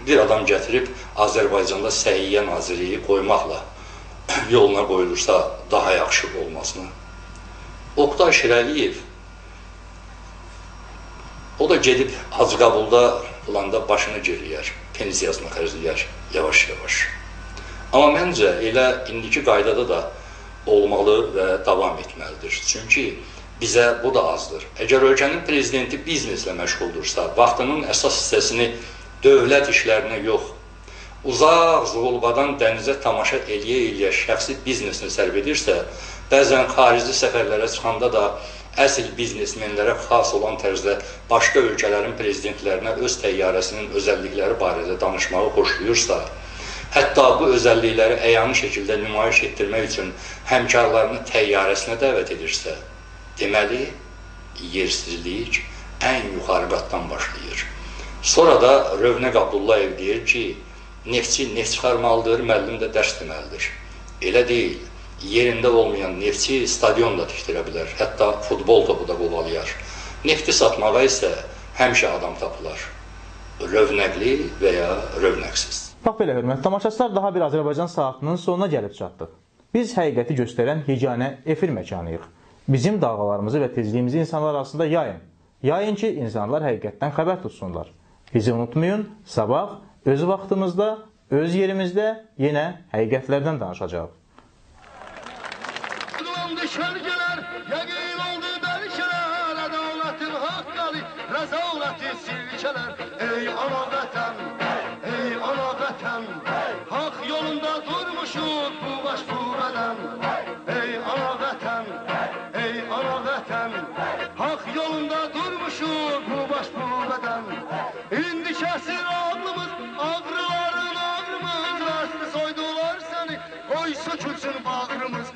bir adam gətirib Azərbaycanda Səhiyyə nazirliyi qoymaqla yoluna qoyulursa daha yaxşı olmasını. Oqtay Şirəliyev o da gedib Hacıqabulda olanda başını geriyər, pensiyasını xərcləyər yavaş-yavaş. Amma məncə elə indiki qaydada da olmalı və davam etməlidir. Çünki bizə bu da azdır. Əgər ölkənin prezidenti bizneslə məşğuldursa, vaxtının əsas hissəsini dövlət işlərinə yox, uzaq Zolbadan dənizə tamaşa eləyə-eləyə şəxsi biznesini sərf edirsə, bəzən xarici səfərlərə çıxanda da əsl biznesmenlərə xas olan tərzdə başqa ölkələrin prezidentlərinə öz təyyarəsinin özəllikləri barədə danışmağı xoşlayırsa, hətta bu özəllikləri əyani şəkildə nümayiş etdirmək üçün həmkarlarını təyyarəsinə dəvət edirsə, deməli, yersizlik ən yuxarı qatdan başlayır. Sonra da Rövnəq Abdullayev deyir ki, neftçi neft çıxarmalıdır, müəllim də dərs deməlidir. Elə deyil. Yerində olmayan neftçi stadion da tikdirə bilər, hətta futbol topu da qovalayar. Nefti satmağa isə həmişə adam tapılar. Rövnəqli və ya rövnəqsiz. Bax belə, hörmətli tamaşaçılar, daha bir Azərbaycan saatının sonuna gəlib çatdıq. Biz həqiqəti göstərən yeganə efir məkanıyıq. Bizim dalğalarımızı və tezliyimizi insanlar arasında yayın. Yayın ki, insanlar həqiqətdən xəbər tutsunlar. Bizi unutmayın, sabah öz vaxtımızda, öz yerimizdə yenə həqiqətlərdən danışacağıq. Şölgeler, yəqin oldu bəlkələr, ədalətın haqqalı, rəzaləti silkələr. Ey ana vətən, ey ana vətən, haqq yolunda durmuşuq bu baş bu bədən. Ey ana vətən, ey ana vətən, haqq yolunda durmuşuq bu baş bu bədən. İndi kəsir ağlımız, ağrıların ağrımız, rəsmi soydular səni, qoy sökülsün bağrımız.